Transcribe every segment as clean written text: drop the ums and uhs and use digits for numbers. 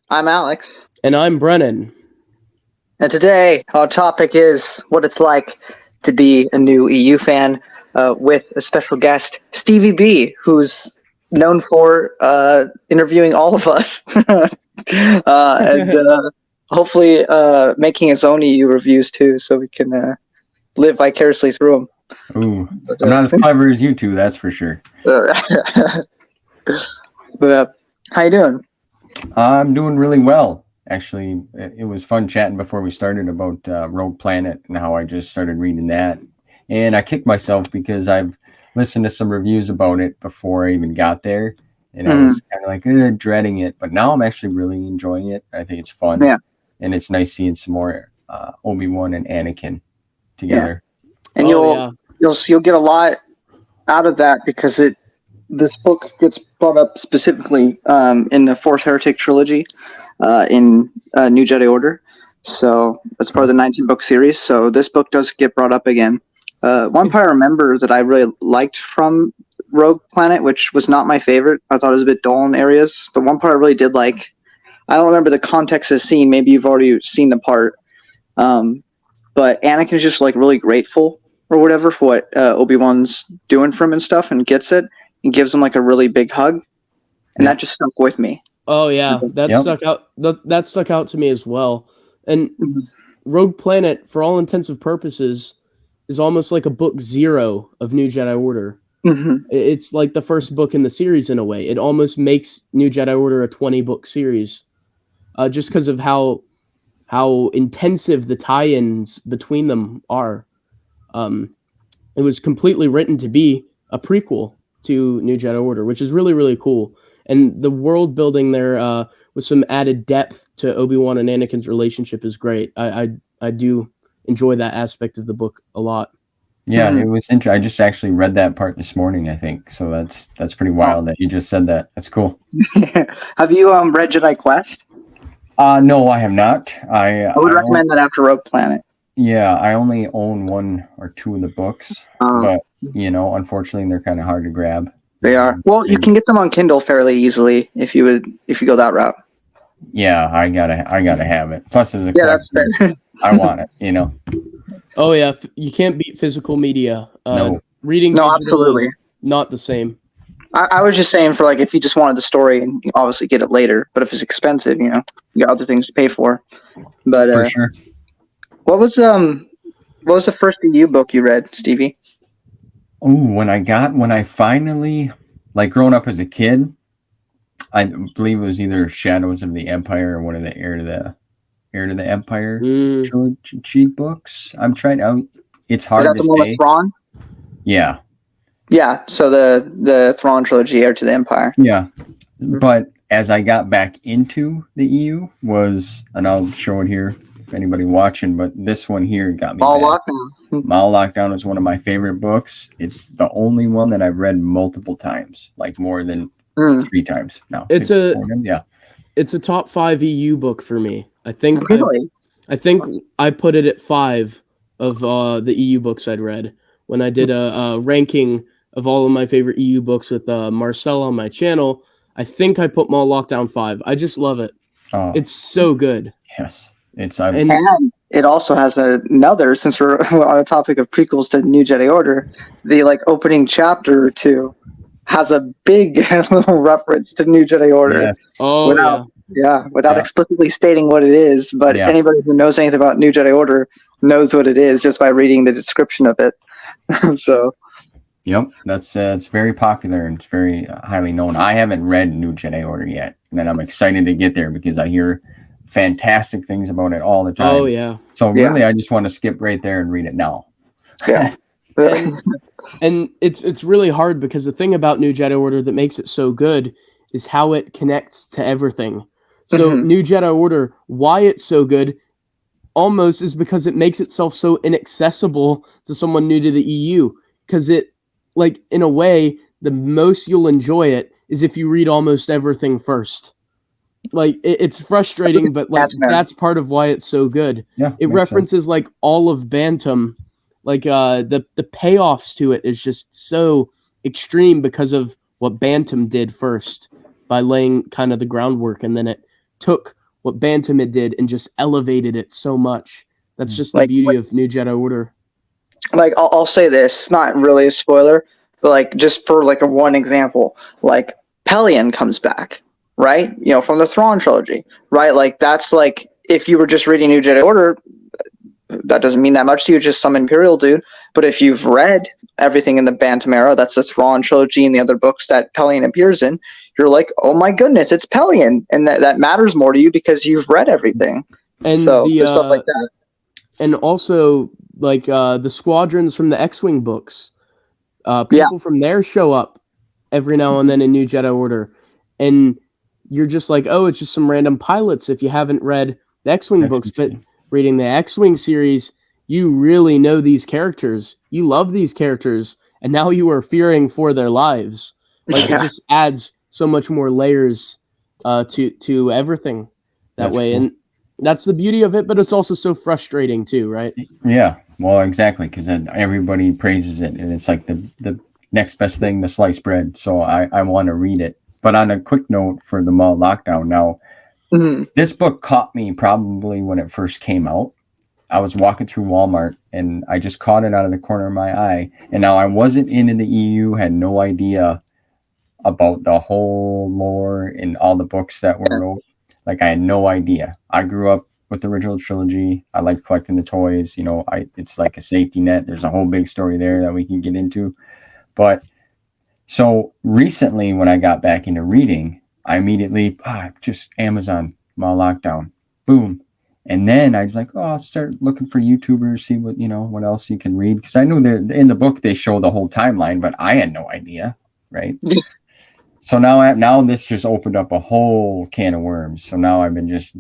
I'm Alex, And I'm Brennan. and today our topic is what it's like to be a new EU fan with a special guest, Stevie B, who's known for interviewing all of us and hopefully making his own EU reviews too, so we can live vicariously through them. Ooh, But, I'm not as clever as you two, that's for sure. but how you doing? I'm doing really well. Actually, it was fun chatting before we started about Rogue Planet and how I just started reading that. And I kicked myself because I've listened to some reviews about it before I even got there. And I was kind of like dreading it. But now I'm actually really enjoying it. I think it's fun. Yeah. And it's nice seeing some more Obi-Wan and Anakin together. And you'll get a lot out of that because this book gets brought up specifically in the Force Heretic trilogy in New Jedi Order. So that's part of the 19-book series. So this book does get brought up again. One part I remember that I really liked from Rogue Planet, which was not my favorite. I thought it was a bit dull in areas. The one part I really did like, I don't remember the context of the scene. Maybe you've already seen the part. But Anakin's just like really grateful or whatever for what Obi-Wan's doing for him and stuff, and gets it and gives him like a really big hug, and that just stuck with me. Oh yeah, stuck out. That stuck out to me as well. And Rogue Planet, for all intents and purposes, is almost like a book zero of New Jedi Order. It's like the first book in the series in a way. It almost makes New Jedi Order a 20-book series, just because of how intensive the tie-ins between them are. It was completely written to be a prequel to New Jedi Order, which is really, really cool. And the world building there with some added depth to Obi-Wan and Anakin's relationship is great. I do enjoy that aspect of the book a lot. Yeah, it was interesting. I just actually read that part this morning, I think. So that's pretty wild that you just said that. That's cool. Have you read Jedi Quest? No, I have not. I would recommend that after Rogue Planet. Yeah, I only own one or two of the books, but unfortunately, they're kind of hard to grab. They are. Well, you can get them on Kindle fairly easily if you go that route. Yeah, I gotta have it. Plus, as a collector, I want it. Oh yeah, you can't beat physical media. No, reading. No, absolutely is not the same. I was just saying for like if you just wanted the story and you obviously get it later, but if it's expensive, you got other things to pay for. But for sure. What was the first EU book you read, Stevie? Oh, when I finally, like growing up as a kid, I believe it was either Shadows of the Empire or one of the Heir to the Empire trilogy books. I'm trying out. It's hard to say. With Thrawn? Yeah. Yeah. So the Thrawn trilogy, Heir to the Empire. Yeah, but as I got back into the EU and I'll show it here if anybody watching, but this one here got me. Maul Lockdown. Maul Lockdown is one of my favorite books. It's the only one that I've read multiple times, like more than 3 times now. It's a top 5 EU book for me. I think. Really? I think I put it at 5 of the EU books I'd read when I did a ranking of all of my favorite EU books with Marcel on my channel. I think I put Maul Lockdown 5. I just love it. It's so good. Yes. And it also has another, since we're on the topic of prequels to New Jedi Order, the opening chapter or two has a big little reference to New Jedi Order. Yes. Oh, without explicitly stating what it is, but anybody who knows anything about New Jedi Order knows what it is just by reading the description of it. So. Yep, it's very popular and it's very highly known. I haven't read New Jedi Order yet, and I'm excited to get there because I hear fantastic things about it all the time. Oh yeah. So really, I just want to skip right there and read it now. Yeah. and it's really hard because the thing about New Jedi Order that makes it so good is how it connects to everything. So New Jedi Order, why it's so good, almost is because it makes itself so inaccessible to someone new to the EU. Because it, in a way, the most you'll enjoy it is if you read almost everything first. It's frustrating, but that's part of why it's so good. Yeah, it references all of Bantam. The payoffs to it is just so extreme because of what Bantam did first by laying kind of the groundwork, and then it took what Bantamid did and just elevated it so much. That's just the Like, beauty of New Jedi Order. Like, I'll say this, not really a spoiler, but like just for like a one example, like Pelion comes back, right? You know, from the Thrawn trilogy, right? Like that's like if you were just reading New Jedi Order, that doesn't mean that much to you, just some Imperial dude. But if you've read everything in the Bantam era, that's the Thrawn trilogy and the other books that Pelion appears in, you're like, oh my goodness, it's Pelion, and that matters more to you because you've read everything. And so there's stuff like that. And also, like the squadrons from the X-Wing books, people from there show up every now and then in New Jedi Order, and you're just like, oh, it's just some random pilots if you haven't read the X-Wing books. But reading the X-Wing series, you really know these characters, you love these characters, and now you are fearing for their lives. Like it just adds so much more layers to everything that way, cool. And that's the beauty of it, but it's also so frustrating too, right? Yeah, well, exactly, because then everybody praises it, and it's like the next best thing to sliced bread. So I want to read it. But on a quick note for the Maul lockdown, now, this book caught me probably when it first came out. I was walking through Walmart, and I just caught it out of the corner of my eye. And now I wasn't into the EU, had no idea about the whole lore and all the books that were wrote. Like, I had no idea. I grew up with the original trilogy. I liked collecting the toys. You know, it's like a safety net. There's a whole big story there that we can get into. But so recently, when I got back into reading, I immediately, just Amazon, Maul lockdown, boom. And then I was like, I'll start looking for YouTubers, see what else you can read. Because I knew in the book they show the whole timeline, but I had no idea, right? So now this just opened up a whole can of worms. So now I've been just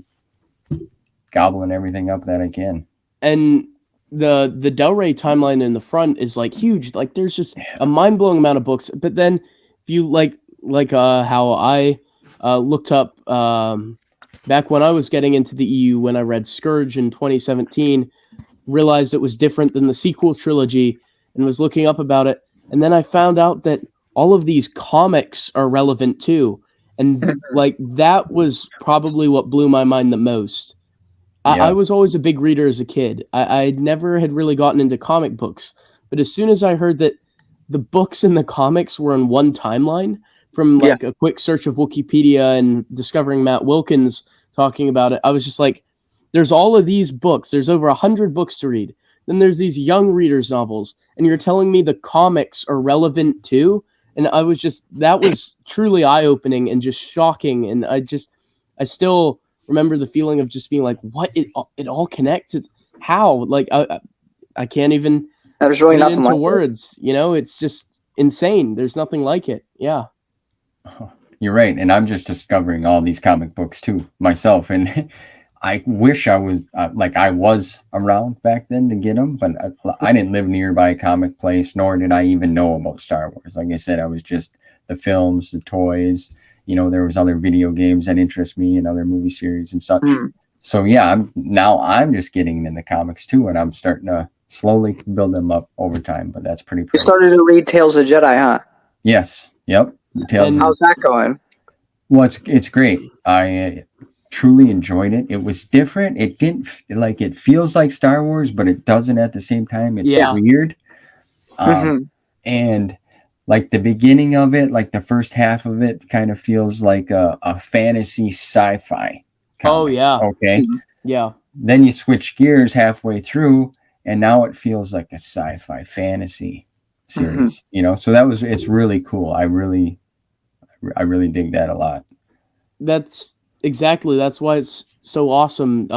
gobbling everything up that I can. And the Del Rey timeline in the front is like huge. Like there's just a mind-blowing amount of books. But then if you like how I looked up back when I was getting into the EU, when I read Scourge in 2017, realized it was different than the sequel trilogy and was looking up about it. And then I found out that all of these comics are relevant too. And like that was probably what blew my mind the most. I was always a big reader as a kid. I never had really gotten into comic books. But as soon as I heard that the books and the comics were in one timeline, from like a quick search of Wikipedia and discovering Matt Wilkins talking about it, I was just like, there's all of these books. There's over 100 books to read. Then there's these young readers' novels. And you're telling me the comics are relevant too? And that was truly eye-opening and just shocking. And I still remember the feeling of just being like, what? It all connects? How? Like, I can't even There's really put it nothing into like words. You know, it's just insane. There's nothing like it. Yeah. You're right. And I'm just discovering all these comic books too myself. And I wish I was I was around back then to get them, but I didn't live nearby a comic place, nor did I even know about Star Wars. Like I said, I was just the films, the toys. There was other video games that interest me and other movie series and such. So yeah, I'm just getting into comics too, and I'm starting to slowly build them up over time. But that's pretty. You started to read Tales of Jedi, huh? Yes. Yep. How's that going? Well, it's great. I truly enjoyed it. It was different. It didn't it feels like Star Wars, but it doesn't at the same time. It's weird. And like the beginning of it, like the first half of it kind of feels like a fantasy sci-fi comic. Oh yeah. Okay. Yeah. Then you switch gears halfway through, and now it feels like a sci-fi fantasy series. So it's really cool. I really dig that a lot. That's why it's so awesome.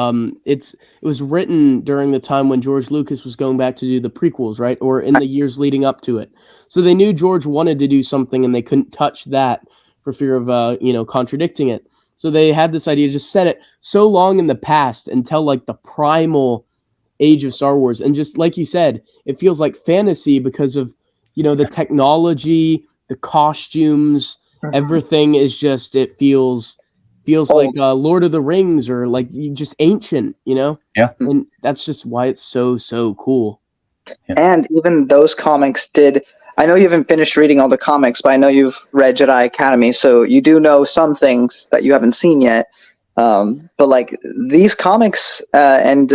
It was written during the time when George Lucas was going back to do the prequels, right? Or in the years leading up to it. So they knew George wanted to do something and they couldn't touch that for fear of, contradicting it. So they had this idea, just set it so long in the past until like the primal age of Star Wars. And just like you said, it feels like fantasy because of, the technology, the costumes, everything is just, it feels like Lord of the Rings or like just ancient, Yeah. And that's just why it's so, so cool. Yeah. And even those comics I know you haven't finished reading all the comics, but I know you've read Jedi Academy, so you do know some things that you haven't seen yet. But like these comics and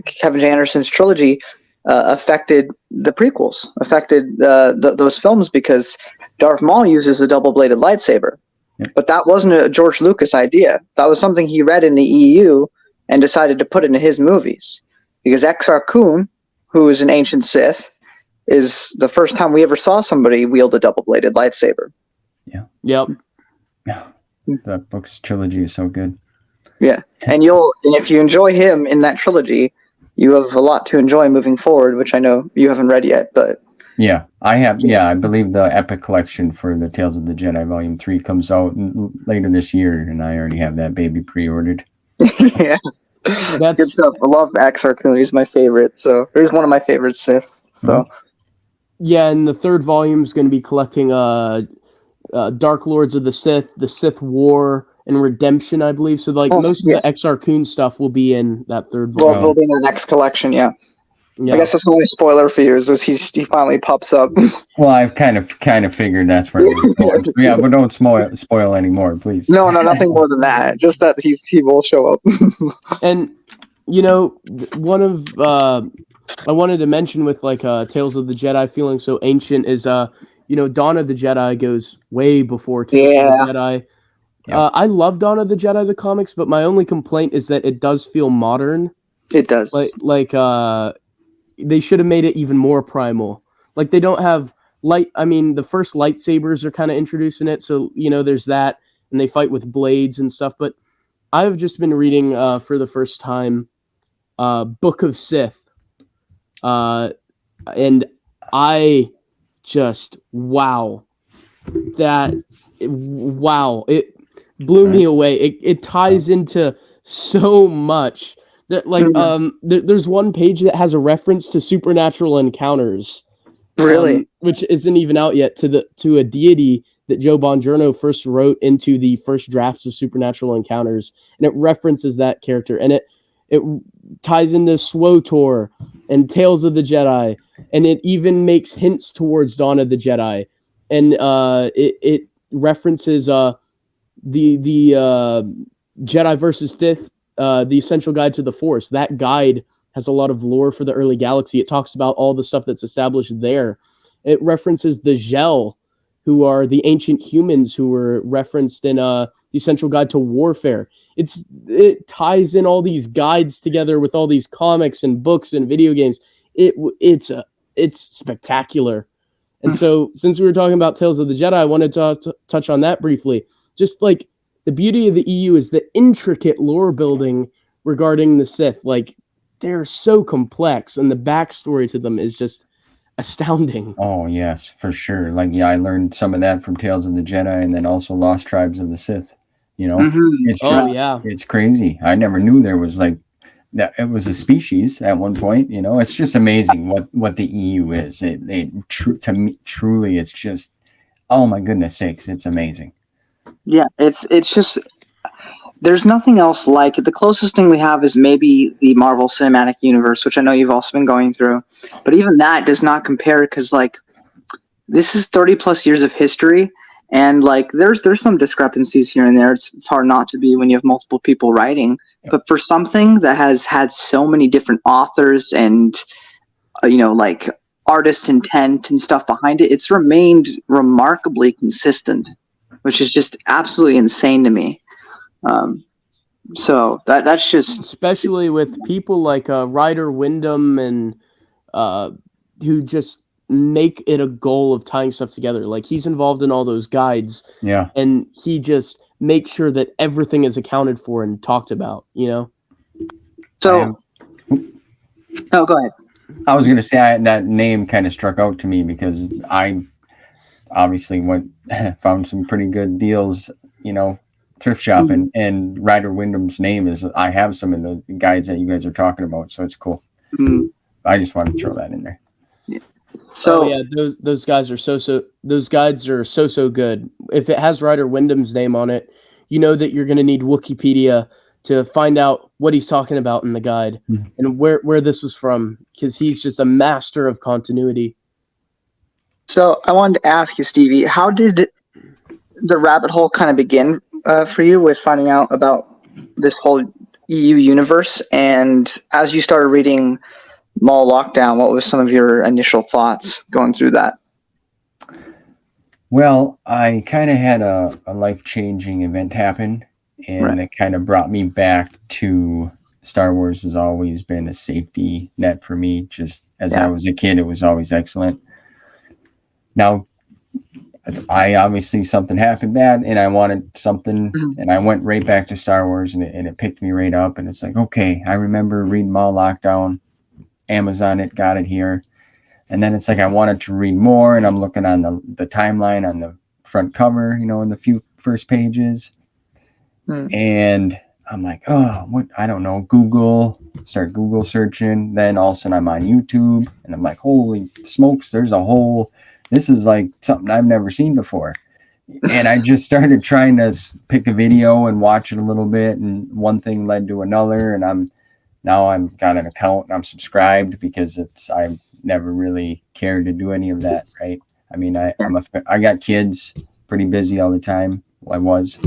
Kevin J. Anderson's trilogy affected the prequels, affected those films, because Darth Maul uses a double-bladed lightsaber. But that wasn't a George Lucas idea. That was something he read in the EU and decided to put into his movies. Because Exar Kun, who is an ancient Sith, is the first time we ever saw somebody wield a double-bladed lightsaber. Yeah. Yep. Yeah. That book's trilogy is so good. Yeah. And if you enjoy him in that trilogy, you have a lot to enjoy moving forward, which I know you haven't read yet, but yeah, I have. Yeah, I believe the Epic Collection for the Tales of the Jedi Volume 3 comes out later this year, and I already have that baby pre-ordered. Yeah, that's good stuff. I love Exar Kun. He's my favorite. So he's one of my favorite Siths. So yeah, and the third volume is going to be collecting Dark Lords of the Sith War and Redemption, I believe. So like most of the Exar Kun stuff will be in that third volume. Will be in the next collection. Yeah. I guess that's the only spoiler for you is he finally pops up. Well, I've kind of figured that's where it was going. Yeah, but don't spoil anymore, please. No, nothing more than that. Just that he will show up. And one of I wanted to mention with like Tales of the Jedi feeling so ancient is Dawn of the Jedi goes way before Tales of the Jedi. Yep. I love Dawn of the Jedi, the comics, but my only complaint is that it does feel modern. It does. Like they should have made it even more primal. Like they don't have light. I mean, the first lightsabers are kind of introducing it, so there's that, and they fight with blades and stuff. But I've just been reading for the first time, Book of Sith, and I just it blew me away. It ties into so much. Like there's one page that has a reference to supernatural encounters, really, which isn't even out yet, to a deity that Joe Bongiorno first wrote into the first drafts of Supernatural Encounters, and it references that character, and it ties into SWOTOR and Tales of the Jedi, and it even makes hints towards Dawn of the Jedi, and it references the Jedi versus Sith. The Essential Guide to the Force. That guide has a lot of lore for the early galaxy. It talks about all the stuff that's established there. It references the Gel, who are the ancient humans who were referenced in the Essential Guide to Warfare. It ties in all these guides together with all these comics and books and video games. It's spectacular. And so, since we were talking about Tales of the Jedi, I wanted to touch on that briefly. Just like the beauty of the EU is the intricate lore building regarding the Sith. Like, they're so complex, and the backstory to them is just astounding. Oh, yes, for sure. Like, yeah, I learned some of that from Tales of the Jedi, and then also Lost Tribes of the Sith. It's just, it's crazy. I never knew there was like that. It was a species at one point. It's just amazing what the EU is. To me, truly, it's just, oh my goodness sakes, it's amazing. Yeah, it's just there's nothing else like it. The closest thing we have is maybe the Marvel Cinematic Universe, which I know you've also been going through. But even that does not compare, because like this is 30 plus years of history, and like there's some discrepancies here and there. It's hard not to be when you have multiple people writing. But for something that has had so many different authors and like artist intent and stuff behind it, it's remained remarkably consistent, which is just absolutely insane to me. So that's just, especially with people like Ryder Wyndham and who just make it a goal of tying stuff together. Like, he's involved in all those guides, and he just makes sure that everything is accounted for and talked about. So, go ahead. I was going to say that name kind of struck out to me because I obviously found some pretty good deals, thrift shop, and Ryder Wyndham's name is, I have some of the guides that you guys are talking about, so it's cool. I just wanted to throw that in there. So those guys are those guides are so good. If it has Ryder Wyndham's name on it, you know that you're going to need Wikipedia to find out what he's talking about in the guide and where this was from, because he's just a master of continuity. So I wanted to ask you, Stevie, how did the rabbit hole kind of begin for you with finding out about this whole EU universe. And as you started reading Maul Lockdown, what was some of your initial thoughts going through that? Well, I kind of had a life-changing event happen, and it kind of brought me back to Star Wars. Has always been a safety net for me. Just as I was a kid, it was always excellent. Now, I obviously something happened bad, and I wanted something, and I went right back to Star Wars, and it picked me right up. And it's like, okay, I remember reading Maul Lockdown, Amazon got it here. And then it's like I wanted to read more, and I'm looking on the timeline on the front cover, in the few first pages. And I'm like, oh, what? I don't know. Start Google searching. Then all of a sudden I'm on YouTube, and I'm like, holy smokes, this is like something I've never seen before. And I just started trying to pick a video and watch it a little bit, and one thing led to another, and I'm got an account and I'm subscribed because I've never really cared to do any of that, right? I mean, I got kids, pretty busy all the time. Well, I was.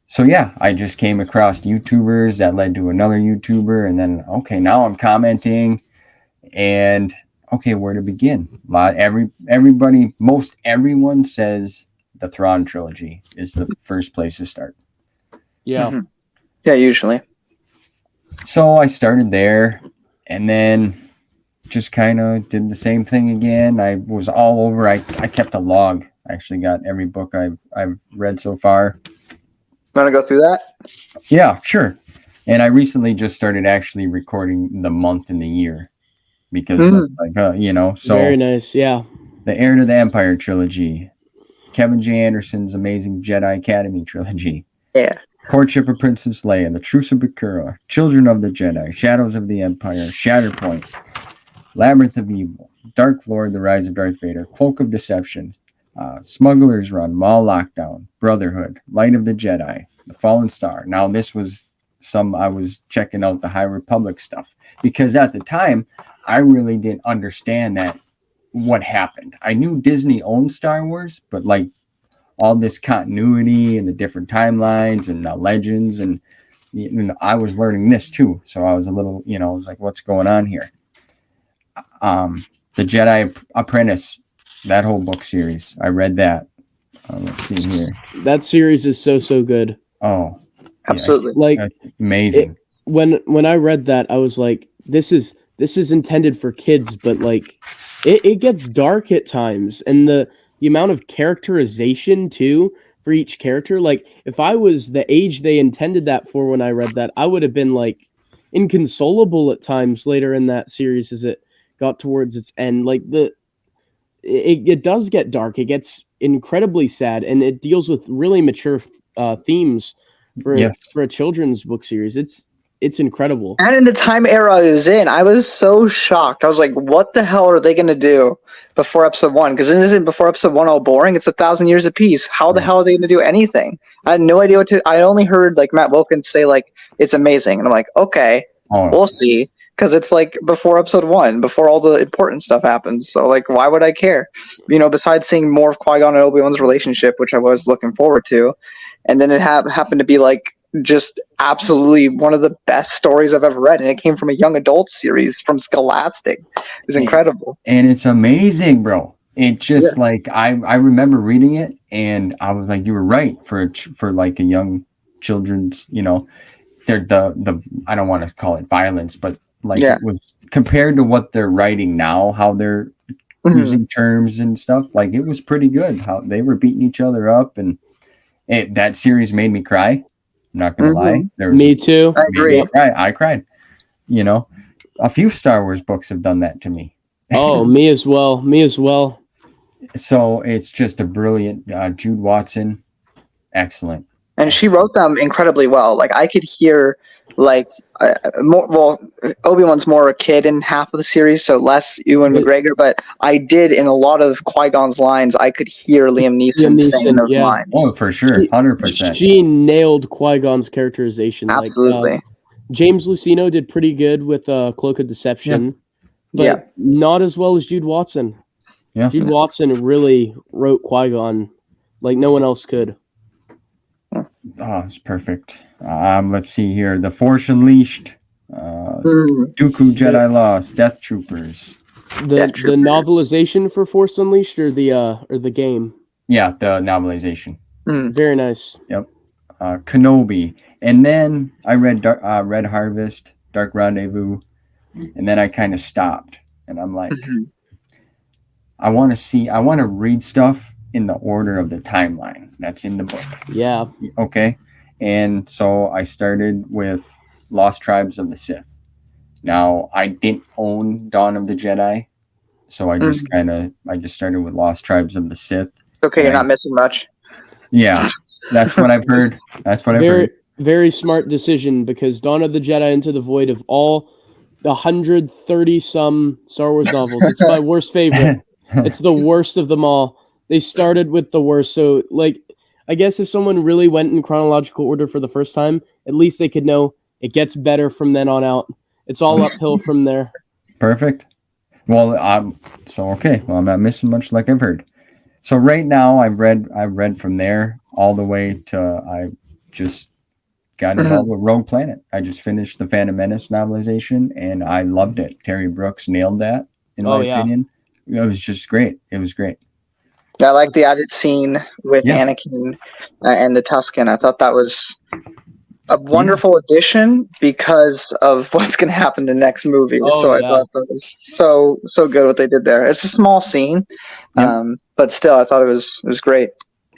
So yeah, I just came across YouTubers that led to another YouTuber, and then okay, now I'm commenting, and okay, where to begin? Everyone says the Thrawn trilogy is the first place to start. Yeah. Yeah, usually. So I started there, and then just kind of did the same thing again. I was all over. I kept a log. I actually got every book I've read so far. Want to go through that? Yeah, sure. And I recently just started actually recording the month and the year because so very nice. Yeah. The Heir to the Empire trilogy, Kevin J. Anderson's amazing Jedi Academy trilogy. Yeah. Courtship of Princess Leia, The Truce of Bakura, Children of the Jedi, Shadows of the Empire, Shatterpoint, Labyrinth of Evil, Dark Lord, The Rise of Darth Vader, Cloak of Deception, Smuggler's Run, Maul Lockdown, Brotherhood, Light of the Jedi, The Fallen Star. Now, this was I was checking out the High Republic stuff because at the time, I really didn't understand what happened. I knew Disney owned Star Wars, but like all this continuity and the different timelines and the legends, and I was learning this too. So I was a little, like, what's going on here? The Jedi Apprentice, that whole book series, I read that. Let's see here. That series is so good. Oh, absolutely! Like, that's amazing. When I read that, I was like, this is intended for kids, but like, it gets dark at times, and the amount of characterization too for each character. Like, if I was the age they intended that for when I read that, I would have been like inconsolable at times later in that series as it got towards its end. Like it does get dark. It gets incredibly sad, and it deals with really mature themes for a children's book series. It's incredible. And in the time era it was in, I was so shocked. I was like, what the hell are they going to do before episode 1? Because isn't before episode 1 all boring? It's 1,000 Years of Peace. How the hell are they going to do anything? I had no idea I only heard like Matt Wilkins say like, it's amazing. And I'm like, okay, we'll see. Because it's like before episode 1, before all the important stuff happens. So like, why would I care? Besides seeing more of Qui-Gon and Obi-Wan's relationship, which I was looking forward to. And then it happened to be like, just absolutely one of the best stories I've ever read, and it came from a young adult series from Scholastic. It's incredible, and it's amazing, bro. It just like I remember reading it, and I was like, you were right for like a young children's. They're the I don't want to call it violence, but like it was compared to what they're writing now, how they're using terms and stuff. Like it was pretty good. How they were beating each other up, and that series made me cry. I'm not gonna lie. Me too. I agree. I cried. A few Star Wars books have done that to me. Oh, me as well. So it's just a brilliant Jude Watson, excellent. And she wrote them incredibly well. Like I could hear, like Obi-Wan's more a kid in half of the series, so less Ewan McGregor. But I did in a lot of Qui-Gon's lines, I could hear Liam Neeson saying those lines. Oh, for sure, 100%. She nailed Qui-Gon's characterization. Absolutely. Like, James Luceno did pretty good with Cloak of Deception, but not as well as Jude Watson. Yeah. Jude Watson really wrote Qui-Gon like no one else could. Oh, it's perfect. Let's see here. The Force Unleashed, Dooku Jedi Lost, Death Troopers. The novelization for Force Unleashed or the game? Yeah, the novelization. Very nice. Yep. Kenobi, and then I read Red Harvest, Dark Rendezvous, and then I kind of stopped, and I'm like, I want to read stuff in the order of the timeline that's in the book. Yeah. Okay. And so I started with Lost Tribes of the Sith. Now, I didn't own Dawn of the Jedi, so I just started with Lost Tribes of the Sith. Okay, you're not missing much. Yeah, that's what I've heard. That's what I've heard. Very smart decision, because Dawn of the Jedi Into the Void, of all the 130 some Star Wars novels, it's my worst favorite. It's the worst of them all. They started with the worst. So, like, I guess if someone really went in chronological order for the first time, at least they could know it gets better from then on out. It's all uphill from there. Perfect. Well, okay. Well, I'm not missing much, like I've heard. So right now, I've read from there all the way to I just got involved with Rogue Planet. I just finished the Phantom Menace novelization, and I loved it. Terry Brooks nailed that, in my opinion. It was just great. It was great. Yeah, I like the added scene with Anakin and the Tusken. I thought that was a wonderful addition because of what's going to happen in the next movie. I thought that was so good what they did there. It's a small scene, but still, I thought it was great.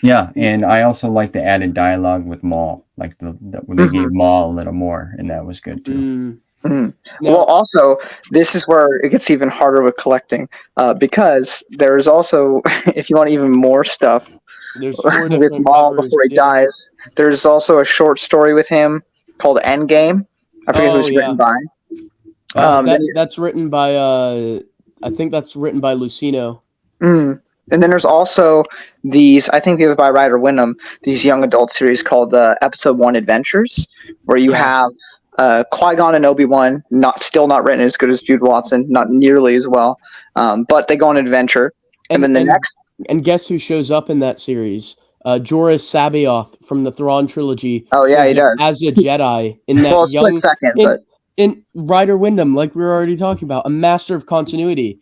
Yeah, and I also like the added dialogue with Maul, like when they gave Maul a little more, and that was good too. Well, also, this is where it gets even harder with collecting, because there's also, if you want even more stuff, there's 4 with different Maul covers, before he dies. There's also a short story with him called Endgame. I forget who it's written by. That's written by I think that's written by Lucino. And then there's also these, I think it was by Ryder Wyndham, these young adult series called Episode 1 Adventures, where you have Qui-Gon and Obi-Wan, still not written as good as Jude Watson, not nearly as well, but they go on an adventure. And then the next... And guess who shows up in that series? Joris Sabaoth from the Thrawn trilogy. Oh, yeah, he does. As a Jedi in that in Ryder Wyndham, like we were already talking about, a master of continuity.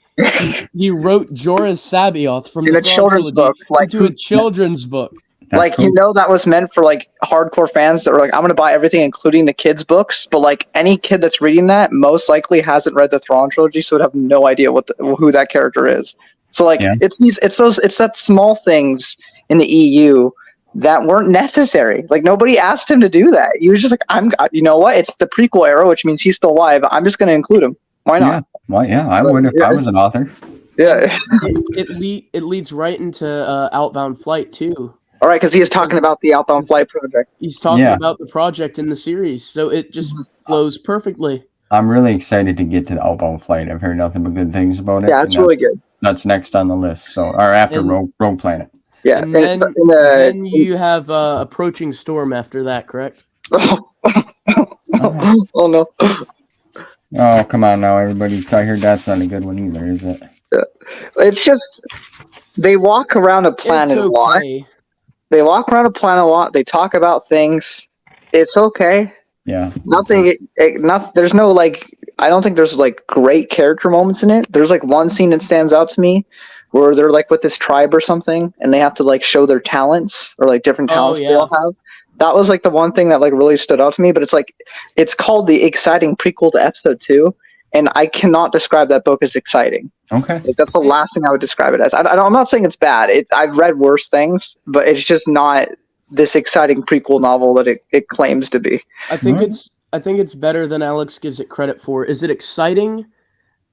He wrote Joris Sabaoth from the Thrawn trilogy into a children's book. That's cool. That was meant for like hardcore fans that were like, I'm going to buy everything, including the kids' books. But like any kid that's reading that most likely hasn't read the Thrawn trilogy, so would have no idea who that character is. So like it's that small things in the EU that weren't necessary. Like nobody asked him to do that. He was just like, you know what? It's the prequel era, which means he's still alive. I'm just going to include him. Why not? Yeah. Well, yeah, I would if I was an author. Yeah. It leads right into Outbound Flight too. All right, because he is talking about the Outbound Flight project. He's talking about the project in the series, so it just flows perfectly. I'm really excited to get to the Outbound Flight. I've heard nothing but good things about it. Yeah, it's really good. That's next on the list. So, or after Rogue Planet. Yeah, and then you have Approaching Storm after that, correct? Oh no! Oh, come on now, everybody! I heard that's not a good one either, is it? Yeah. It's just they walk around a planet a lot. They walk around a planet a lot. They talk about things. It's okay. Yeah. There's no like. I don't think there's like great character moments in it. There's like one scene that stands out to me, where they're like with this tribe or something, and they have to like show their talents or like different talents they all have. That was like the one thing that like really stood out to me. But it's like it's called the exciting prequel to Episode 2, and I cannot describe that book as exciting. Okay, like, that's the last thing I would describe it as. I'm not saying it's bad. I've read worse things, but it's just not this exciting prequel novel that it claims to be. I think it's better than Alex gives it credit for. Is it exciting?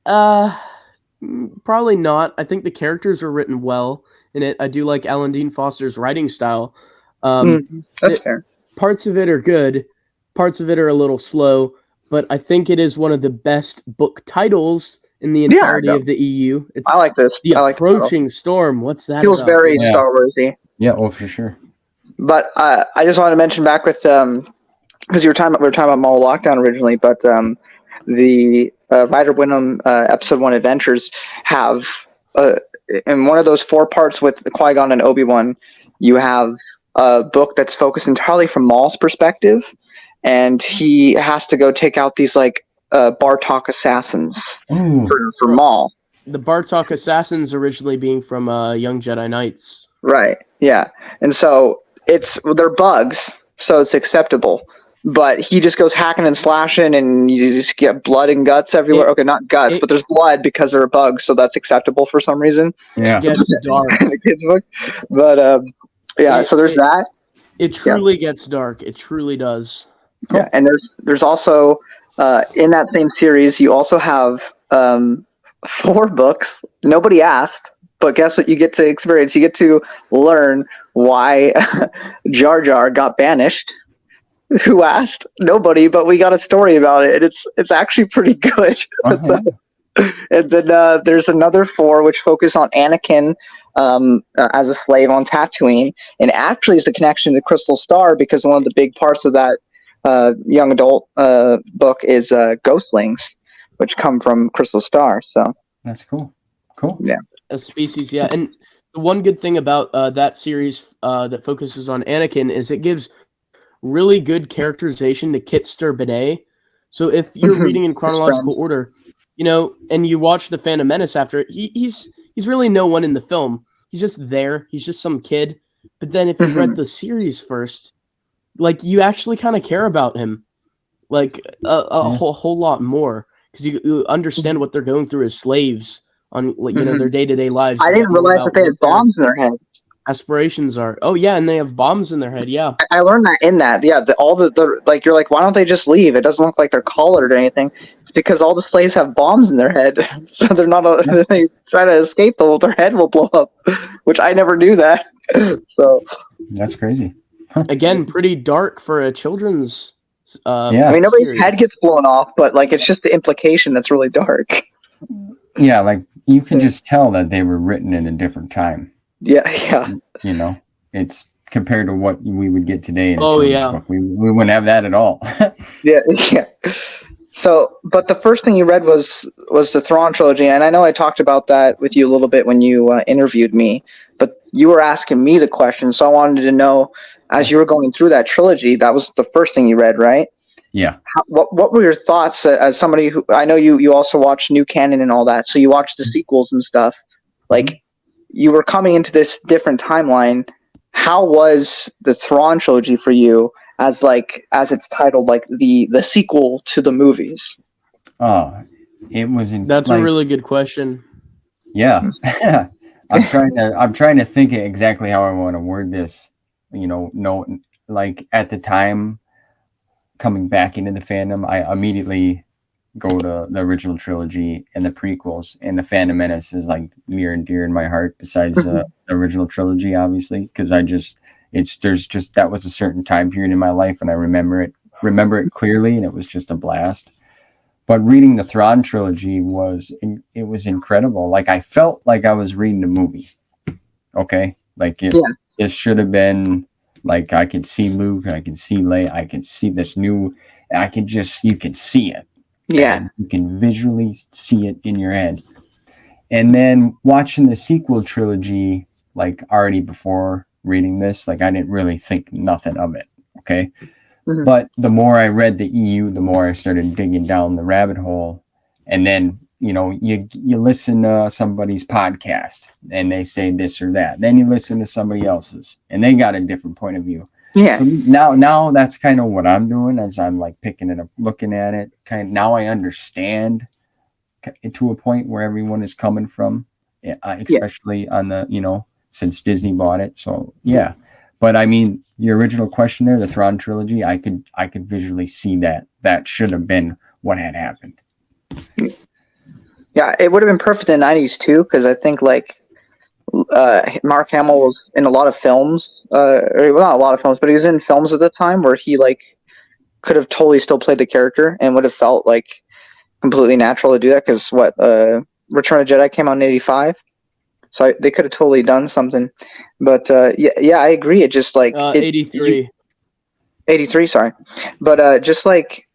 Probably not. I think the characters are written well in it. I do like Alan Dean Foster's writing style. That's fair. Parts of it are good. Parts of it are a little slow. But I think it is one of the best book titles in the entirety of the EU. I like this. The Approaching Storm. What's that? Feels very Star Warsy. Yeah, for sure. But I just wanted to mention back with because we were talking about Maul Lockdown originally, but the Ryder Wyndham Episode 1 Adventures have in one of those 4 parts with Qui-Gon and Obi-Wan, you have a book that's focused entirely from Maul's perspective, and he has to go take out these like Bartok assassins for Maul. The Bartok assassins originally being from Young Jedi Knights. Right. Yeah. And so they're bugs, so it's acceptable. But he just goes hacking and slashing, and you just get blood and guts everywhere. Okay, not guts, but there's blood because they're bugs, so that's acceptable for some reason. Yeah. It gets dark. But yeah, so there's that. It truly gets dark. It truly does. Cool. Yeah, and there's also in that same series, you also have 4 books. Nobody asked, but guess what you get to experience? You get to learn why Jar Jar got banished. Who asked? Nobody, but we got a story about it, and it's actually pretty good. So, and then there's another 4 which focus on Anakin as a slave on Tatooine, and actually is the connection to Crystal Star, because one of the big parts of that young adult book is ghostlings, which come from Crystal Star. So that's cool. Cool. Yeah. A species, yeah. And the one good thing about that series that focuses on Anakin is it gives really good characterization to Kitster Benet. So if you're reading in chronological order, and you watch The Phantom Menace after it, he's really no one in the film. He's just there. He's just some kid. But then if you've read the series first, like, you actually kind of care about him, like a whole lot more, because you understand what they're going through as slaves on, their day-to-day lives. I didn't realize that they had bombs in their head. Aspirations are. Oh yeah, and they have bombs in their head. Yeah, I learned that in that. Yeah, all the like, you're like, why don't they just leave? It doesn't look like they're collared or anything. It's because all the slaves have bombs in their head, so they're not. They try to escape, their head will blow up. Which I never knew that. So that's crazy. Again, pretty dark for a children's. I mean, nobody's head gets blown off, but like, it's just the implication that's really dark. Yeah, like, you can just tell that they were written in a different time. Yeah. It's compared to what we would get today in a children's book. We wouldn't have that at all. Yeah. So, but the first thing you read was the Thrawn trilogy, and I know I talked about that with you a little bit when you interviewed me, but you were asking me the question, so I wanted to know, as you were going through that trilogy, that was the first thing you read, right? Yeah. What were your thoughts as somebody who, I know you also watched New Canon and all that, so you watched the sequels and stuff, like, you were coming into this different timeline. How was the Thrawn trilogy for you, as it's titled, like the sequel to the movies? Oh, it was. That's a really good question. Yeah, I'm trying to think exactly how I want to word this. No, like, at the time, coming back into the fandom, I immediately go to the original trilogy and the prequels, and the Phantom Menace is like near and dear in my heart, besides the original trilogy, obviously, because that was a certain time period in my life, and I remember it clearly, and it was just a blast. But reading the Thrawn trilogy was incredible. Like, I felt like I was reading a movie. Okay, like it should have been, like, I could see Luke, I could see Leia, I could see this new, you can see it. Yeah. And you can visually see it in your head. And then watching the sequel trilogy, like, already before reading this, like, I didn't really think nothing of it. Okay. But the more I read the EU, the more I started digging down the rabbit hole. And then, you listen to somebody's podcast and they say this or that. Then you listen to somebody else's and they got a different point of view. Yeah. So now that's kind of what I'm doing, as I'm, like, picking it up, looking at it. Now I understand to a point where everyone is coming from, especially on the, since Disney bought it. So yeah, but I mean, the original question there, the Thrawn trilogy, I could visually see that should have been what had happened. Yeah, it would have been perfect in the 90s too, because I think, like, Mark Hamill was in a lot of films, or not a lot of films, but he was in films at the time where he, like, could have totally still played the character and would have felt, like, completely natural to do that, because Return of the Jedi came out in 85, so they could have totally done something. But yeah, I agree. It just, like, 83, 83, sorry, but just like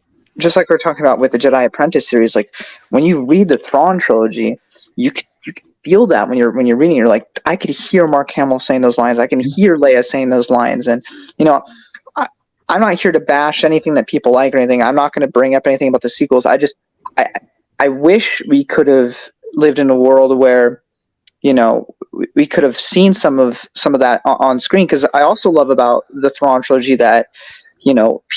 we're talking about with the Jedi Apprentice series, like, when you read the Thrawn trilogy, you feel that when you're reading. You're like, I could hear Mark Hamill saying those lines. I can hear Leia saying those lines. And I'm not here to bash anything that people like or anything. I'm not going to bring up anything about the sequels. I wish we could have lived in a world where, we could have seen some of that on screen. Because I also love about the Thrawn trilogy that,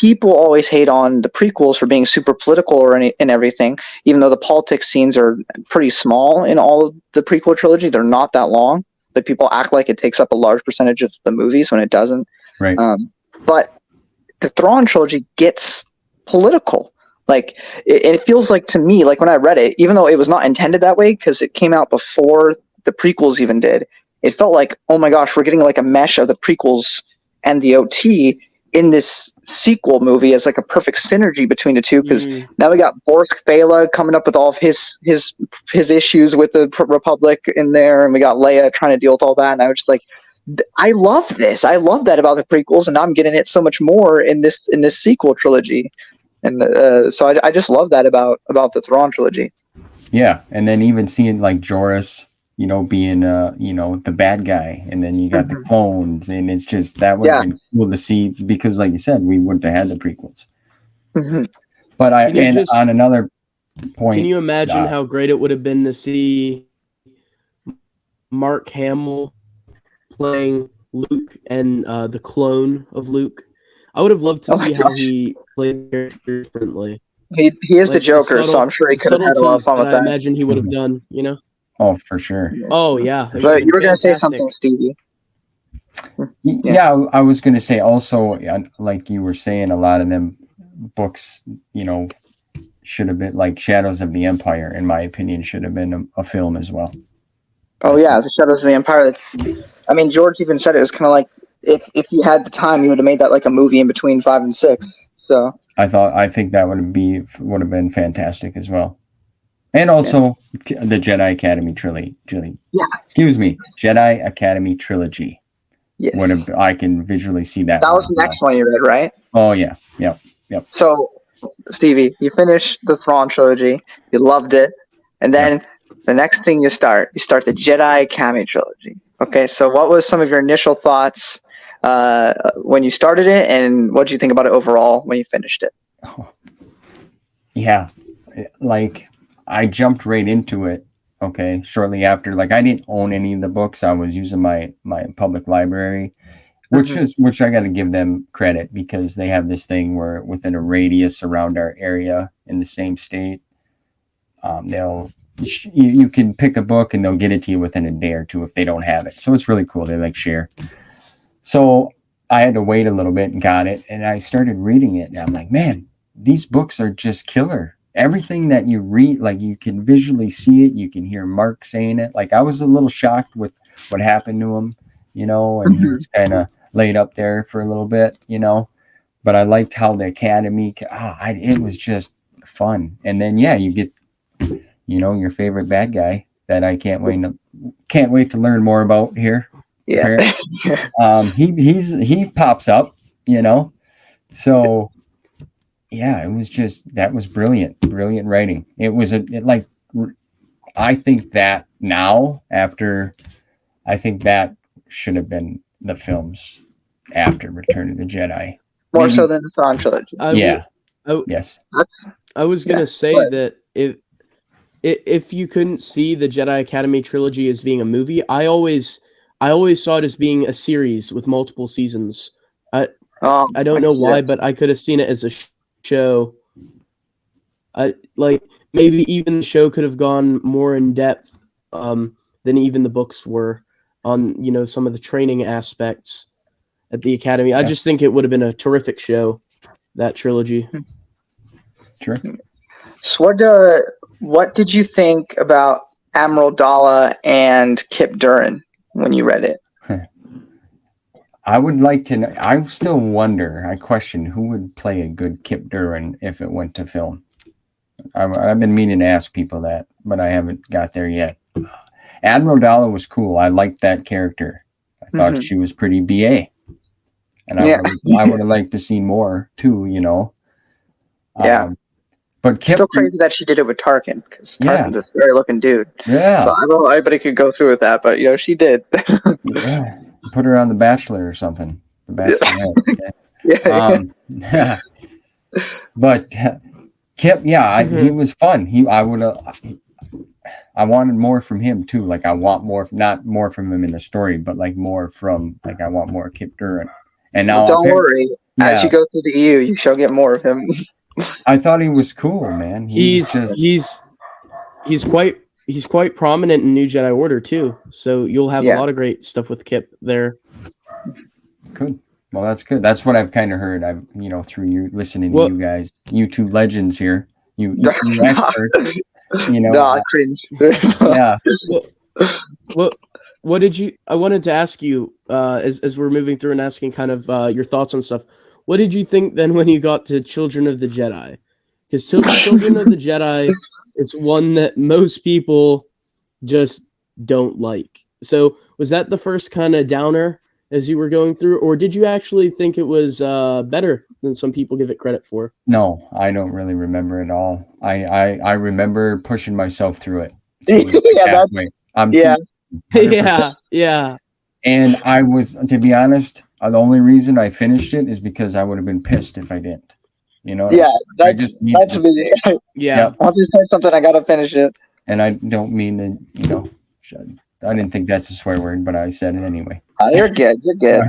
people always hate on the prequels for being super political and everything, even though the politics scenes are pretty small in all of the prequel trilogy. They're not that long, but people act like it takes up a large percentage of the movies when it doesn't. Right. But the Thrawn trilogy gets political. Like it feels like to me, like when I read it, even though it was not intended that way because it came out before the prequels even did, it felt like, oh my gosh, we're getting like a mesh of the prequels and the OT in this sequel movie as like a perfect synergy between the two, because now we got Borsk Bela coming up with all of his issues with the Republic in there, and we got Leia trying to deal with all that, and I was just like, I love this. I love that about the prequels, and now I'm getting it so much more in this sequel trilogy, and so I just love that about the Thrawn trilogy. Yeah, and then even seeing like Joris, being the bad guy, and then you got the clones, and it's just that would have been cool to see, because like you said, we wouldn't have had the prequels. But on another point, can you imagine how great it would have been to see Mark Hamill playing Luke and the clone of Luke? I would have loved to see how he played characters differently. He is like the Joker, so I'm sure he could have had a lot of fun with that. I imagine he would have done, Oh, for sure. Oh, yeah. But you were going to say something, Stevie. Yeah, I was going to say also, like you were saying, a lot of them books, should have been like Shadows of the Empire, in my opinion, should have been a film as well. Oh, yeah, the Shadows of the Empire. George even said it was kind of like, if you had the time, you would have made that like a movie in between 5 and 6. So I think that would have been fantastic as well. And also the Jedi Academy trilogy. Yeah. Excuse me, Jedi Academy trilogy. Yes. I can visually see that. That was the next one you read, right? Oh yeah. Yep. So, Stevie, you finished the Thrawn trilogy. You loved it, and then the next thing you start the Jedi Academy trilogy. Okay, so what was some of your initial thoughts when you started it, and what did you think about it overall when you finished it? Oh. Yeah, like I jumped right into it. Okay, shortly after, like I didn't own any of the books. I was using my public library, which I got to give them credit, because they have this thing where within a radius around our area in the same state, you can pick a book and they'll get it to you within a day or two if they don't have it. So it's really cool. They like share. So I had to wait a little bit and got it, and I started reading it, and I'm like, man, these books are just killer. Everything that you read, like you can visually see it, you can hear Mark saying it. Like I was a little shocked with what happened to him, and he was kind of laid up there for a little bit, but I liked how the Academy, it was just fun. And then, you get, your favorite bad guy that I can't wait to learn more about here. Yeah. He pops up, so yeah, that was brilliant writing. It was I think that should have been the films after Return of the Jedi. More so than the Thrawn trilogy. Yes. I was going to say that if you couldn't see the Jedi Academy trilogy as being a movie, I always saw it as being a series with multiple seasons. I don't know why, but I could have seen it as a show. Maybe even the show could have gone more in depth than even the books were on some of the training aspects at the Academy. Yeah. I just think it would have been a terrific show, that trilogy. Sure. So what did you think about Admiral Dalla and Kip Duran when you read it? I would like to know. I still wonder. I question who would play a good Kip Duran if it went to film. I've been meaning to ask people that, but I haven't got there yet. Admiral Dalla was cool. I liked that character. I thought she was pretty BA, and I would have liked to see more too. But Kip, still crazy that she did it with Tarkin, because Yeah. Tarkin's a scary looking dude. yeah, So I don't know anybody could go through with that, but she did. yeah, put her on The Bachelor or something. The Bachelorette. Yeah. But Kip, he was fun. I wanted more from him too. Like I want more, not more from him in the story, but like more from I want more Kip Durant. And now Don't worry. As you go through the EU, you shall get more of him. I thought he was cool, man. He's quite prominent in New Jedi Order too. So you'll have a lot of great stuff with Kip there. Good. Well, that's good. That's what I've kind of heard. I've through you listening to you guys, you two legends here, you experts. No, cringe. Yeah. What did you? I wanted to ask you as we're moving through and asking kind of your thoughts on stuff. What did you think then when you got to Children of the Jedi? Because Children of the Jedi is one that most people just don't like. So was that the first kind of downer as you were going through, or did you actually think it was better than some people give it credit for? No, I don't really remember it all. I remember pushing myself through it. Yeah. And I was, to be honest, the only reason I finished it is because I would have been pissed if I didn't. That's me. Yeah. I'll just say something. I gotta finish it. And I don't mean to, I didn't think that's a swear word, but I said it anyway. You're good. You're good.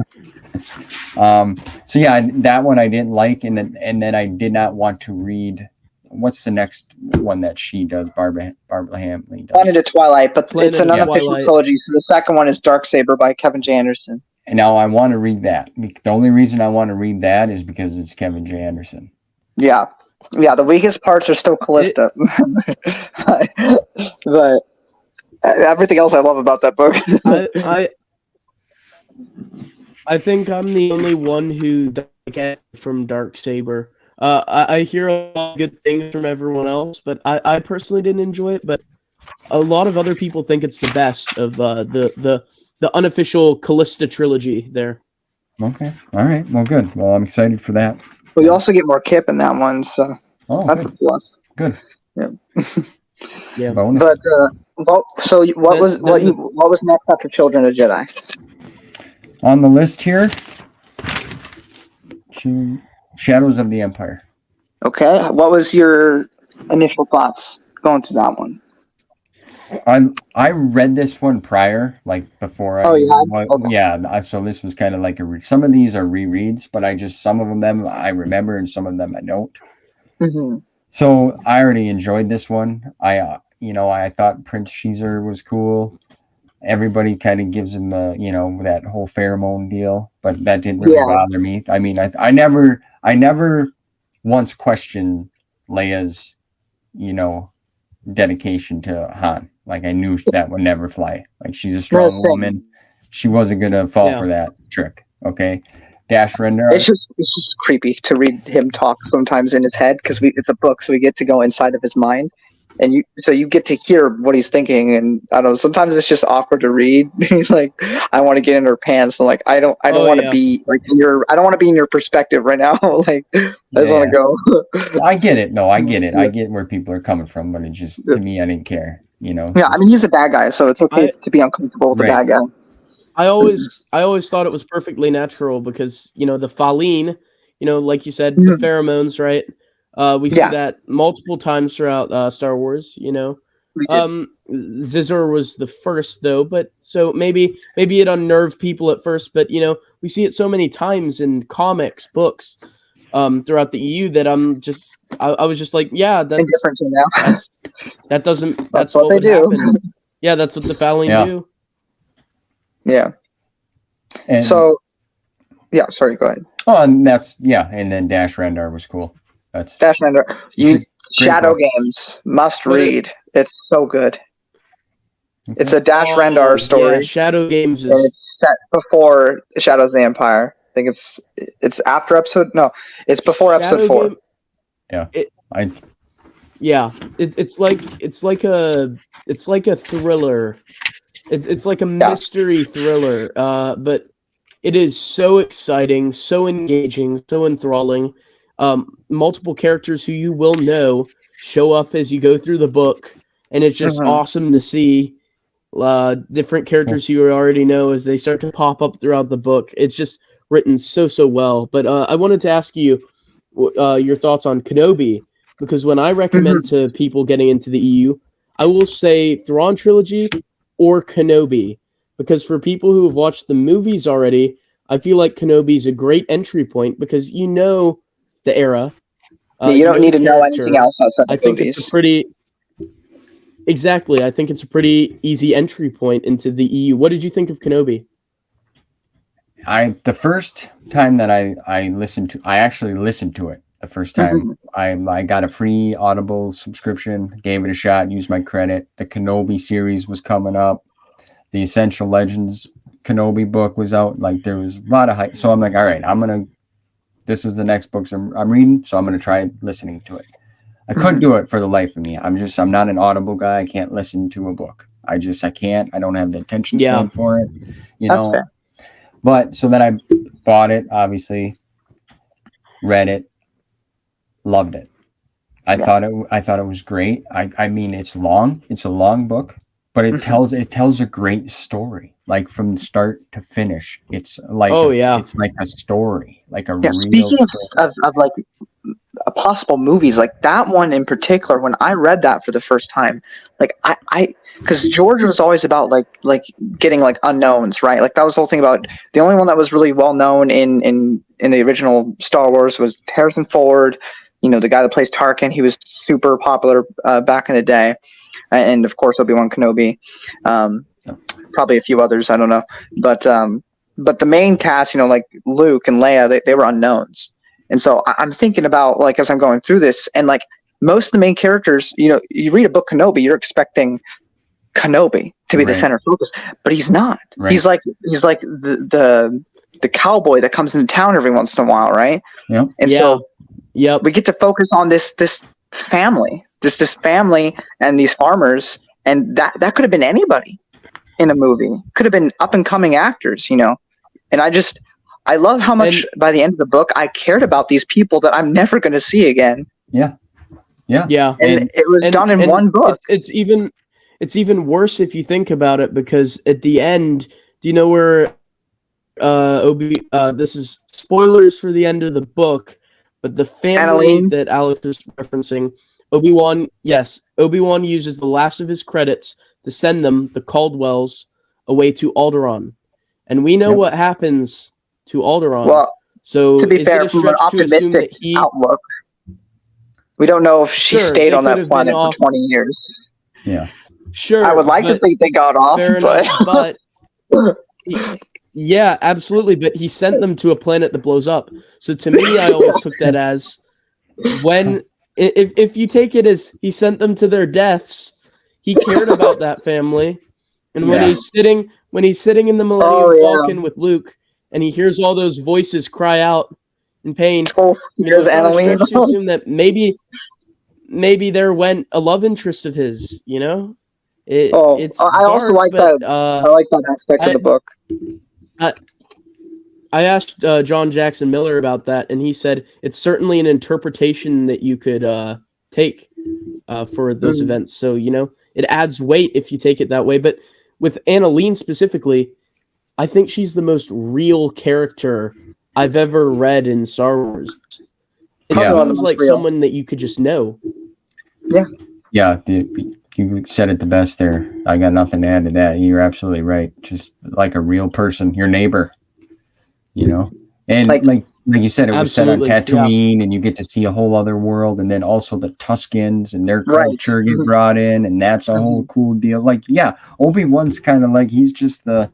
So yeah, that one I didn't like, and then I did not want to read. What's the next one that she does? Barbara Hamley does. Planet of Twilight, but it's an unofficial trilogy. So the second one is Darksaber by Kevin J. Anderson. And now I want to read that. The only reason I want to read that is because it's Kevin J. Anderson. Yeah. The weakest parts are still Callista, but everything else I love about that book. I think I'm the only one who get from Darksaber. I hear a lot of good things from everyone else, but I personally didn't enjoy it. But a lot of other people think it's the best of the unofficial Callista trilogy there. Okay. All right. Well, good. Well, I'm excited for that. Well, you also get more Kip in that one, so that's good. a plus. Good. Yeah. Yeah. Bonus. But what was next after Children of the Jedi? On the list here, Shadows of the Empire. Okay. What was your initial thoughts going to that one? I read this one prior, like before. So this was kind of like some of these are rereads, but some of them I remember and some of them I don't. Mm-hmm. So I already enjoyed this one. I thought Prince Caesar was cool. Everybody kind of gives him that whole pheromone deal, but that didn't really bother me. I mean, I never once questioned Leia's, dedication to Han. Like I knew that would never fly. Like she's a strong woman. She wasn't gonna fall for that trick. Okay. Dash Rendar. It's just creepy to read him talk sometimes in his head because it's a book, so we get to go inside of his mind, and you get to hear what he's thinking. And I don't know. Sometimes it's just awkward to read. He's like, "I want to get in her pants." I'm like, I don't want to be like I don't want to be in your perspective right now. Like, I just want to go. I get it. No, I get it. I get where people are coming from, but it just to me, I didn't care. Yeah, I mean, he's a bad guy, so it's okay to be uncomfortable with the bad guy. I always thought it was perfectly natural because the Faline, like you said, the pheromones, right? We see that multiple times throughout Star Wars. Zizor was the first though, but so maybe it unnerved people at first, but we see it so many times in comics, books, throughout the EU that I was just like, yeah, that's what would happen. Yeah, that's what the Faline do. Yeah. And sorry, go ahead. Oh, and and then Dash Rendar was cool. That's Dash Rendar. Shadow Games must read. It's so good. Okay. It's a Dash Rendar story. Yeah, Shadow Games is set before Shadows of the Empire. I think it's after episode. No, it's before Shadow episode 4. It's like a thriller. It's like a mystery thriller, but it is so exciting, so engaging, so enthralling. Multiple characters who you will know, show up as you go through the book, and it's just awesome to see different characters you already know as they start to pop up throughout the book. It's just written so well. But I wanted to ask you your thoughts on Kenobi, because when I recommend to people getting into the EU, I will say Thrawn trilogy or Kenobi, because for people who have watched the movies already, I feel like Kenobi is a great entry point because you know the era. You don't need to know anything else outside I the think movies. it's a pretty exactly. I think it's a pretty easy entry point into the EU. What did you think of Kenobi? The first time that I actually listened to it. The first time I got a free Audible subscription, gave it a shot, used my credit. The Kenobi series was coming up. The Essential Legends Kenobi book was out. Like, there was a lot of hype. So I'm like, all right, this is the next books I'm reading, so I'm going to try listening to it. I couldn't do it for the life of me. I'm not an Audible guy. I can't listen to a book. I can't. I don't have the attention span for it, Okay. But so then I bought it, obviously, read it, loved it. I thought it was great. I mean, it's long. It's a long book, but it tells a great story. Like, from the start to finish, it's like it's like a story, like a real Speaking story. of like possible movies, like that one in particular, when I read that for the first time, like I because George was always about like getting like unknowns, right? Like, that was the whole thing about the only one that was really well known in the original Star Wars was Harrison Ford. You know, the guy that plays Tarkin, he was super popular back in the day, and of course Obi-Wan Kenobi. Probably a few others, I don't know, but the main cast, you know, like Luke and Leia, they were unknowns, and so I'm thinking about, like, as I'm going through this, and like most of the main characters, you know, you read a book Kenobi, you're expecting Kenobi to be the center focus, but he's not. Right. He's like the cowboy that comes into town every once in a while, right? Yeah. And so we get to focus on this family, this family and these farmers, and that could have been anybody in a movie. Could have been up and coming actors, you know. And I love how much by the end of the book I cared about these people that I'm never going to see again. Yeah. And it was done in one book. It's even worse if you think about it, because at the end, do you know where this is spoilers for the end of the book, but the family that Alex is referencing, Obi-Wan uses the last of his credits to send them, the Caldwells, away to Alderaan. And we know what happens to Alderaan. Well, so to be fair, from an optimistic outlook, we don't know if she stayed on that planet for 20 years. Yeah. Sure. I would like to think they got off, but yeah, absolutely. But he sent them to a planet that blows up. So to me, I always took that as if you take it as he sent them to their deaths, he cared about that family. And when he's sitting in the Millennium Falcon with Luke, and he hears all those voices cry out in pain, it's not a stretch to assume that maybe there went a love interest of his, you know? It's I dark, also like but, that. I like that aspect of the book. I asked John Jackson Miller about that, and he said it's certainly an interpretation that you could take for those events. So, you know, it adds weight if you take it that way. But with Annalene specifically, I think she's the most real character I've ever read in Star Wars. It seems like someone that you could just know. Yeah, you said it the best there. I got nothing to add to that. You're absolutely right. Just like a real person, your neighbor, you know? And like you said, it was set on Tatooine, and you get to see a whole other world, and then also the Tuskens and their culture get brought in, and that's a whole cool deal. Like, Obi-Wan's kind of like, he's just the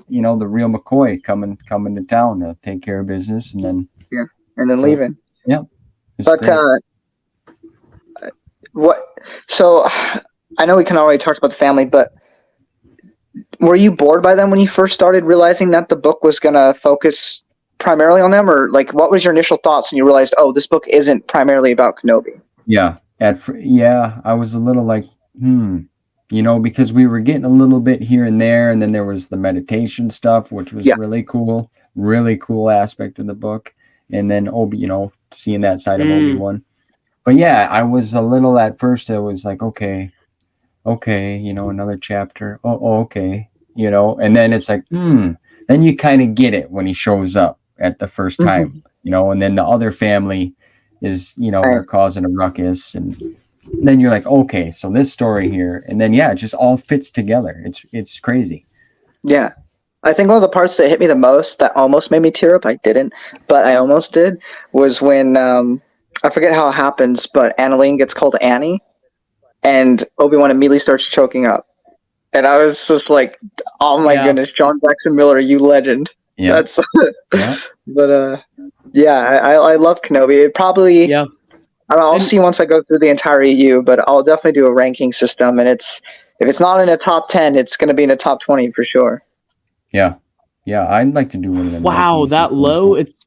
real McCoy coming to town to take care of business, and then leaving. Yeah. But great. So I know we can already talk about the family, but were you bored by them when you first started realizing that the book was going to focus primarily on them, or like what was your initial thoughts when you realized, oh, this book isn't primarily about Kenobi? I was a little like, because we were getting a little bit here and there, and then there was the meditation stuff, which was really cool aspect of the book, and then seeing that side of Obi-Wan. But yeah, I was a little at first. I was like, okay, another chapter. Oh, okay, and then it's like, Then you kind of get it when he shows up at the first time, and then the other family is, they're causing a ruckus, and then you're like, okay, so this story here, and then it just all fits together. It's crazy. Yeah. I think one of the parts that hit me the most, that almost made me tear up, I didn't, but I almost did, was when, I forget how it happens, but Annalene gets called Annie, and Obi-Wan immediately starts choking up. And I was just like, oh my goodness, John Jackson Miller, you legend. Yeah. That's, but, I love Kenobi. It probably, I'll see once I go through the entire EU, but I'll definitely do a ranking system, and if it's not in a top 10, it's going to be in a top 20 for sure. Yeah, I'd like to do one of them. Wow, that low? It's.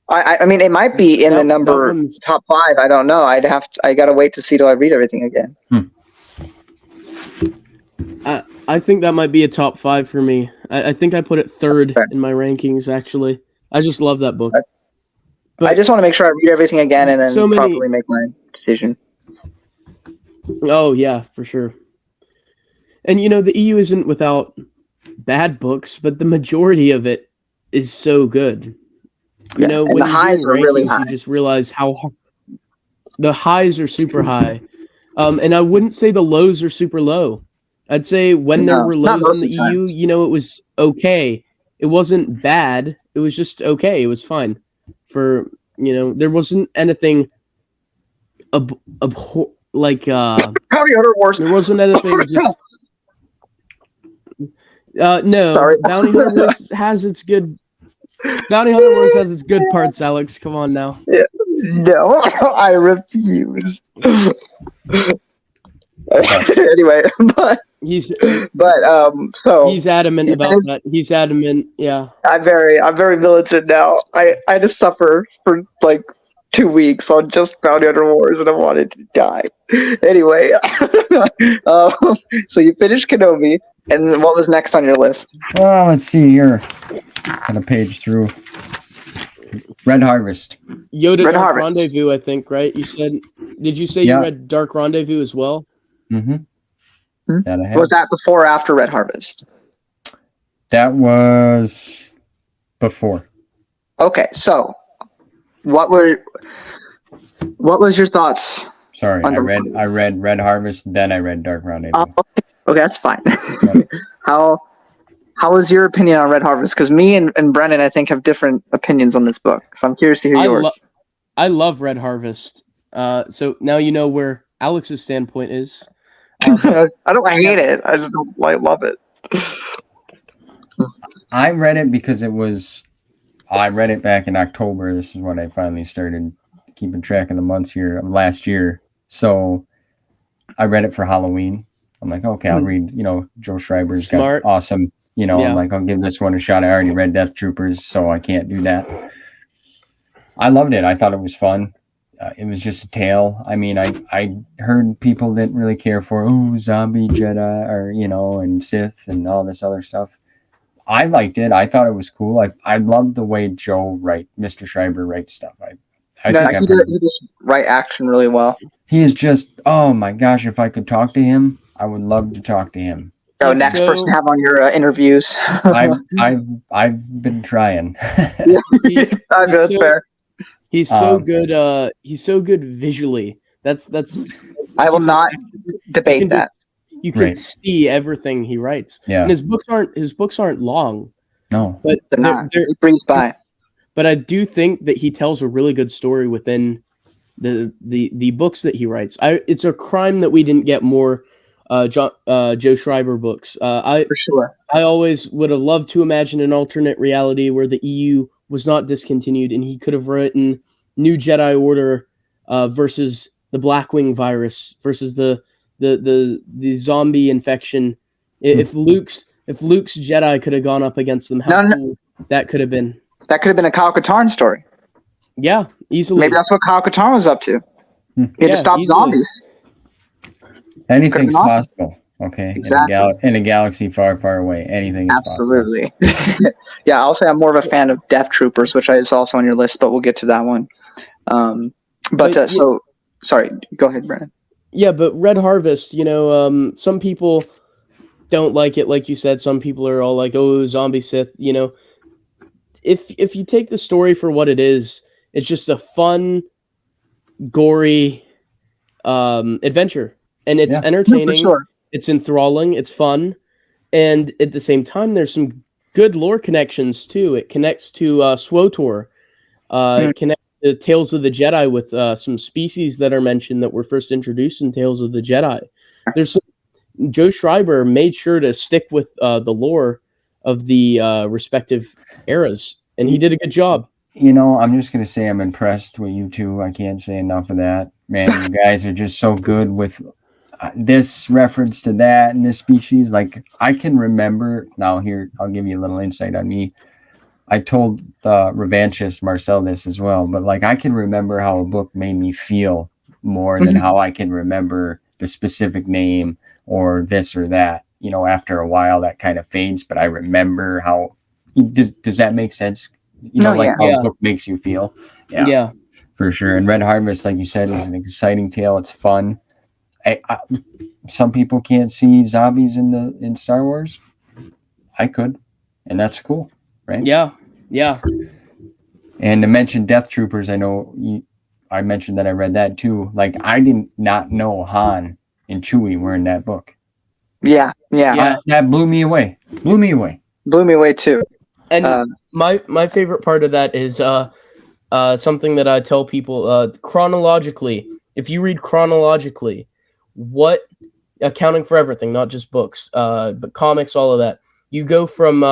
I mean, it might be in the number top 5. I don't know. I gotta wait to see till I read everything again. I think that might be a top 5 for me. I think I put it 3rd in my rankings. Actually, I just love that book. But I just want to make sure I read everything again and then properly make my decision. Oh yeah, for sure. And the EU isn't without bad books, but the majority of it is so good. When the highs are really high. You just realize how the highs are super high, and I wouldn't say the lows are super low. I'd say when there were lows in the EU, it was okay. It wasn't bad. It was just okay. It was fine. For there wasn't anything like there wasn't anything just. No, Sorry. Bounty Hunter Wars has its good. Bounty Hunter Wars has its good parts, Alex. Come on now. Yeah. No, I refuse. Anyway, so he's adamant about that. He's adamant. Yeah. I'm very militant now. I had to suffer for like 2 weeks on just Bounty Hunter Wars, and I wanted to die. Anyway, so you finished Kenobi, and what was next on your list? Well, let's see here. Got a page through. Red Harvest. Yoda Dark Rendezvous, I think, right? You said. Did you say you read Dark Rendezvous as well? Mm-hmm. Was that before or after Red Harvest? That was before. Okay, so what was your thoughts? Sorry, I read Red Harvest, then I read Dark Rendezvous. Okay, that's fine. Yep. How was your opinion on Red Harvest? Because me and Brennan, I think, have different opinions on this book. So I'm curious to hear yours. I love Red Harvest. So now you know where Alex's standpoint is. I hate it. I just don't love it. I read it because I read it back in October. This is when I finally started keeping track of the months here of last year. So I read it for Halloween. I'm like, okay, I'll read, Joe Schreiber's got awesome, I'm like, I'll give this one a shot. I already read Death Troopers, so I can't do that. I loved it. I thought it was fun. It was just a tale. I mean, I heard people didn't really care for, zombie Jedi or, and Sith and all this other stuff. I liked it. I thought it was cool. I loved the way Mr. Schreiber writes stuff. He just write action really well. He is just, oh my gosh, if I could talk to him, I would love to talk to him. So next person to have on your interviews. I've been trying. That's fair. He's so good. He's so good visually. That's. I will not debate that. You can see everything he writes. Yeah. And his books aren't long. No, but they're not. It brings by. But I do think that he tells a really good story within the books that he writes. It's a crime that we didn't get more Joe Schreiber books. For sure. I always would have loved to imagine an alternate reality where the EU was not discontinued and he could have written New Jedi Order versus the Blackwing virus versus the zombie infection. If Luke's Jedi could have gone up against them, how cool that could have been. That could have been a Kyle Katarn story. Yeah, easily. Maybe that's what Kyle Katarn was up to. He had to stop zombies. Anything's possible. Okay, exactly. in a galaxy far, far away, anything is absolutely possible. Yeah, I'll say I'm more of a fan of Death Troopers, which is also on your list, but we'll get to that one. But sorry, go ahead, Brennan. Yeah, but Red Harvest, some people don't like it, like you said. Some people are all like, "Oh, zombie Sith." If you take the story for what it is, it's just a fun, gory adventure, and it's entertaining. Sure. It's enthralling. It's fun, and at the same time, there's some good lore connections too. It connects to SWTOR. It connects to Tales of the Jedi with some species that are mentioned that were first introduced in Tales of the Jedi. Joe Schreiber made sure to stick with the lore of the respective eras, and he did a good job. I'm just going to say I'm impressed with you two. I can't say enough of that. Man, you guys are just so good with this reference to that and this species. Like, I can remember, now here, I'll give you a little insight on me. I told the revanchist Marcel this as well, but like, I can remember how a book made me feel more than how I can remember the specific name or this or that. After a while that kind of fades, but I remember how. Does that make sense? How a book makes you feel. Yeah, for sure. And Red Harvest, like you said, is an exciting tale. It's fun. Some people can't see zombies in Star Wars. I could, and that's cool, right? Yeah. And to mention Death Troopers, I know I mentioned that I read that too. Like, I did not know Han and Chewie were in that book. Yeah. That blew me away. Blew me away too. And my favorite part of that is something that I tell people chronologically. If you read chronologically, accounting for everything, not just books, but comics, all of that, you go from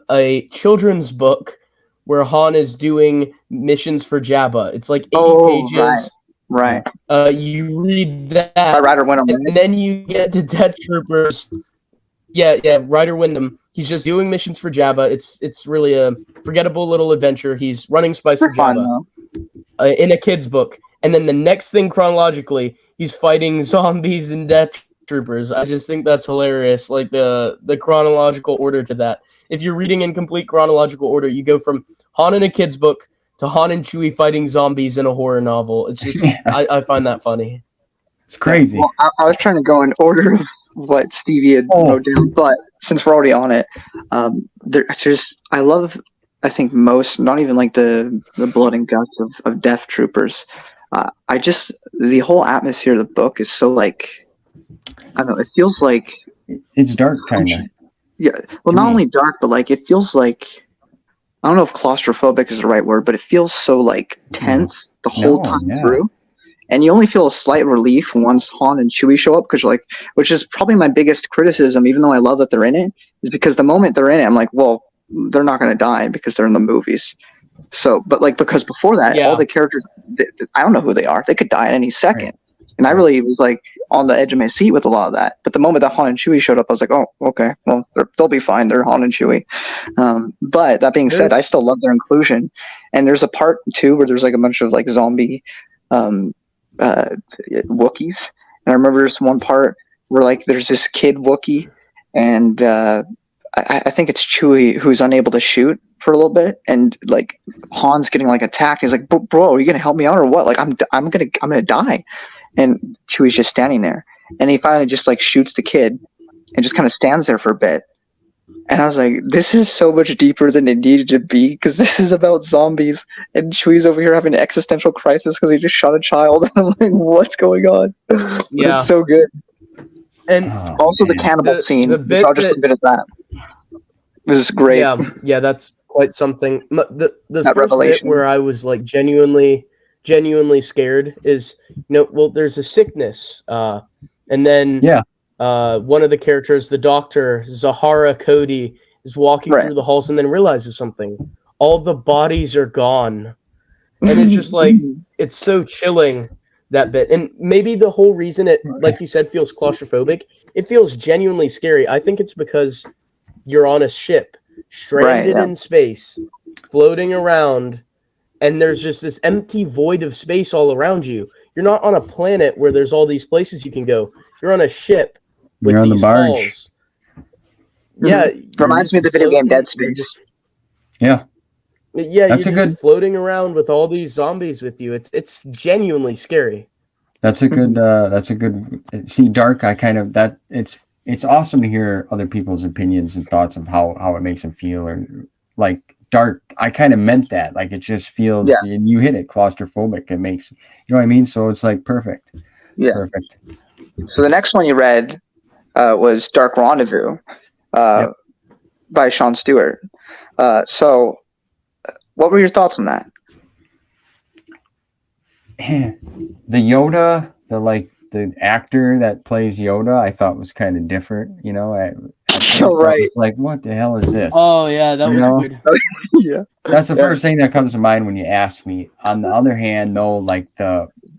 a children's book where Han is doing missions for Jabba. It's like 80 pages. Right. You read that, Ryder Wyndham, and then you get to Death Troopers. Yeah, Ryder Wyndham. He's just doing missions for Jabba. It's really a forgettable little adventure. He's running spies for Jabba in a kid's book. And then the next thing chronologically, he's fighting zombies and Death Troopers. I just think that's hilarious, like the chronological order to that. If you're reading in complete chronological order, you go from Han in a kid's book to Han and Chewie fighting zombies in a horror novel. It's just, I find that funny. It's crazy. Well, I was trying to go in order of what Stevie had wrote down, but since we're already on it, I love, I think most, not even like the blood and guts of Death Troopers. The whole atmosphere of the book is so like, I don't know, it feels like it's dark kind of. Yeah. Well, not only dark, but like it feels like, I don't know if claustrophobic is the right word, but it feels so like tense the whole time through. And you only feel a slight relief once Han and Chewie show up, because you're like, which is probably my biggest criticism, even though I love that they're in it, is because the moment they're in it, I'm like, well, they're not going to die because they're in the movies. So, but like, because before that, all the characters, I don't know who they are. They could die at any second. Right. And I really was like on the edge of my seat with a lot of that. But the moment that Han and Chewie showed up, I was like, oh, okay, well, they'll be fine. They're Han and Chewie. But that being said, I still love their inclusion. And there's a part too where there's like a bunch of like zombie Wookiees. And I remember there's one part where like there's this kid Wookiee, and I think it's Chewie who's unable to shoot for a little bit, and like Han's getting like attacked. He's like, bro, are you gonna help me out or what? Like I'm gonna die. And Chewie's just standing there, and he finally just like shoots the kid and just kind of stands there for a bit. And I was like, this is so much deeper than it needed to be, because this is about zombies, and Chewie's over here having an existential crisis because he just shot a child. I'm like, what's going on? Yeah, it's so good. And also the cannibal scene. I'll just leave it at that. It was great. Yeah, that's quite something. The first revelation. bit where I was like genuinely scared is, there's a sickness, and then one of the characters, the doctor Zahara Cody, is walking through the halls and then realizes something. All the bodies are gone, and it's just like, it's so chilling, that bit. And maybe the whole reason it, like you said, feels claustrophobic, it feels genuinely scary. I think it's because you're on a ship, stranded in space, floating around, and there's just this empty void of space all around you. You're not on a planet where there's all these places you can go. You're on a ship with you're on these the barge. Halls. Yeah. Reminds me of the video game Dead Space. Yeah, That's you're a just good. floating around with all these zombies with you. It's genuinely scary. That's a good. That's a good. See, Dark. I kind of that. It's awesome to hear other people's opinions and thoughts of how it makes them feel, or like Dark. I kind of meant that. Like it just feels. Yeah. And you hit it. Claustrophobic. It makes. You know what I mean? So it's like perfect. Yeah. Perfect. So the next one you read was Dark Rendezvous Yep. by Sean Stewart. So what were your thoughts on that? The Yoda, the actor that plays Yoda, I thought was kind of different. You know, at first I Right. was like, "What the hell is this?" Oh yeah, that You was know? weird. Yeah. That's the Yeah. first thing that comes to mind when you ask me. On the other hand, though, like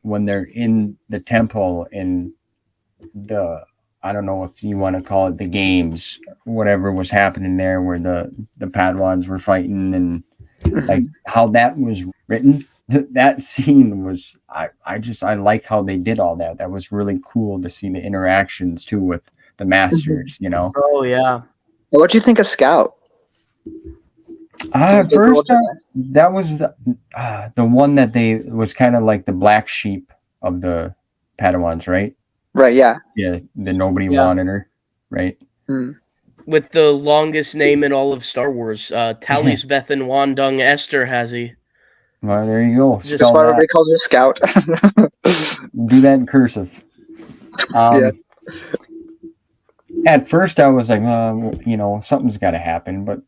when they're in the temple in the I don't know if you want to call it the games, whatever was happening there, where the Padawans were fighting and like how that was written. That scene was I like how they did all that. That was really cool to see the interactions too with the masters. You know, Oh yeah. What do you think of Scout? at first that was the one that they was kind of like the black sheep of the Padawans, right? Right. Yeah. Yeah, the nobody Yeah. wanted her, right? With the longest name in all of Star Wars, Talisbeth and Wandung Esterhazy. Well, there you go. Just- That's why everybody calls her Scout. Do that in cursive. Yeah. At first, I was like, you know, something's got to happen, but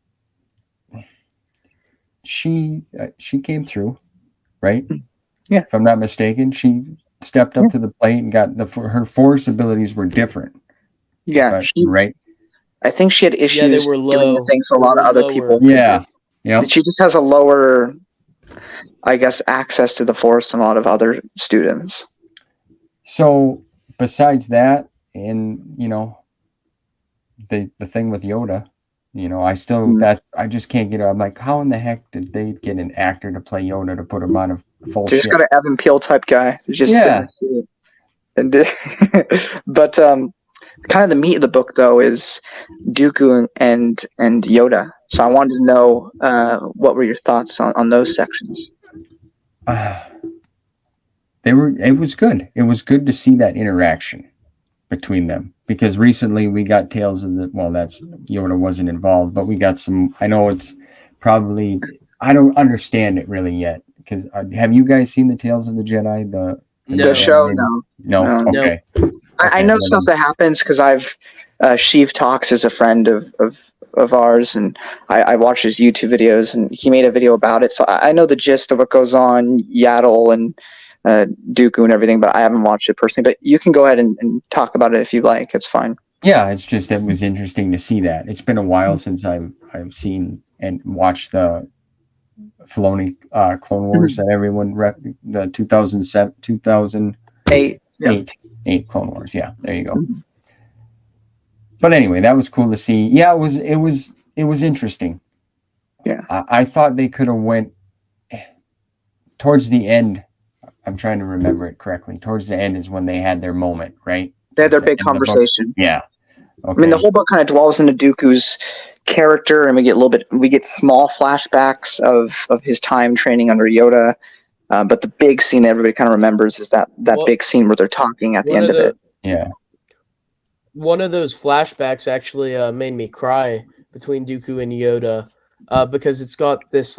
she came through, right? Yeah. If I'm not mistaken, she stepped up to the plate and got her force abilities were different. Yeah. Right. I think she had issues Yeah, they were doing low. the things a lot of other people. Yeah. Yeah. She just has a lower, I guess, access to the force than a lot of other students. So besides that, and you know, the thing with Yoda, you know, I still I just can't get it. I'm like, how in the heck did they get an actor to play Yoda to put him on a full They ship? just got an Evan Peel type guy. Just and but kind of the meat of the book though is Dooku and Yoda. So I wanted to know what were your thoughts on those sections. It was good. It was good to see that interaction between them because recently we got Tales of the that's Yoda wasn't involved, but we got some. I know it's probably I don't understand it really yet because have you guys seen the Tales of the Jedi? The show? No. Okay. I know stuff that happens because I've Sheev Talks is a friend of ours, and I watch his YouTube videos, and he made a video about it. So I know the gist of what goes on, Yaddle and Dooku and everything, but I haven't watched it personally. But you can go ahead and talk about it if you like. It's fine. Yeah, it's just it was interesting to see that. It's been a while since I've seen and watched the Filoni Clone Wars that everyone the 2007 2008 Clone Wars. Yeah, there you go. But anyway, that was cool to see. Yeah, it was interesting. Yeah, I thought they could have went towards the end. I'm trying to remember it correctly. Towards the end is when they had their moment, right? They had their big conversation. Yeah. Okay. I mean, the whole book kind of dwells into Dooku's character, and we get small flashbacks of his time training under Yoda. But the big scene that everybody kind of remembers is that big scene where they're talking at the end of it. Yeah. One of those flashbacks actually made me cry between Dooku and Yoda because it's got this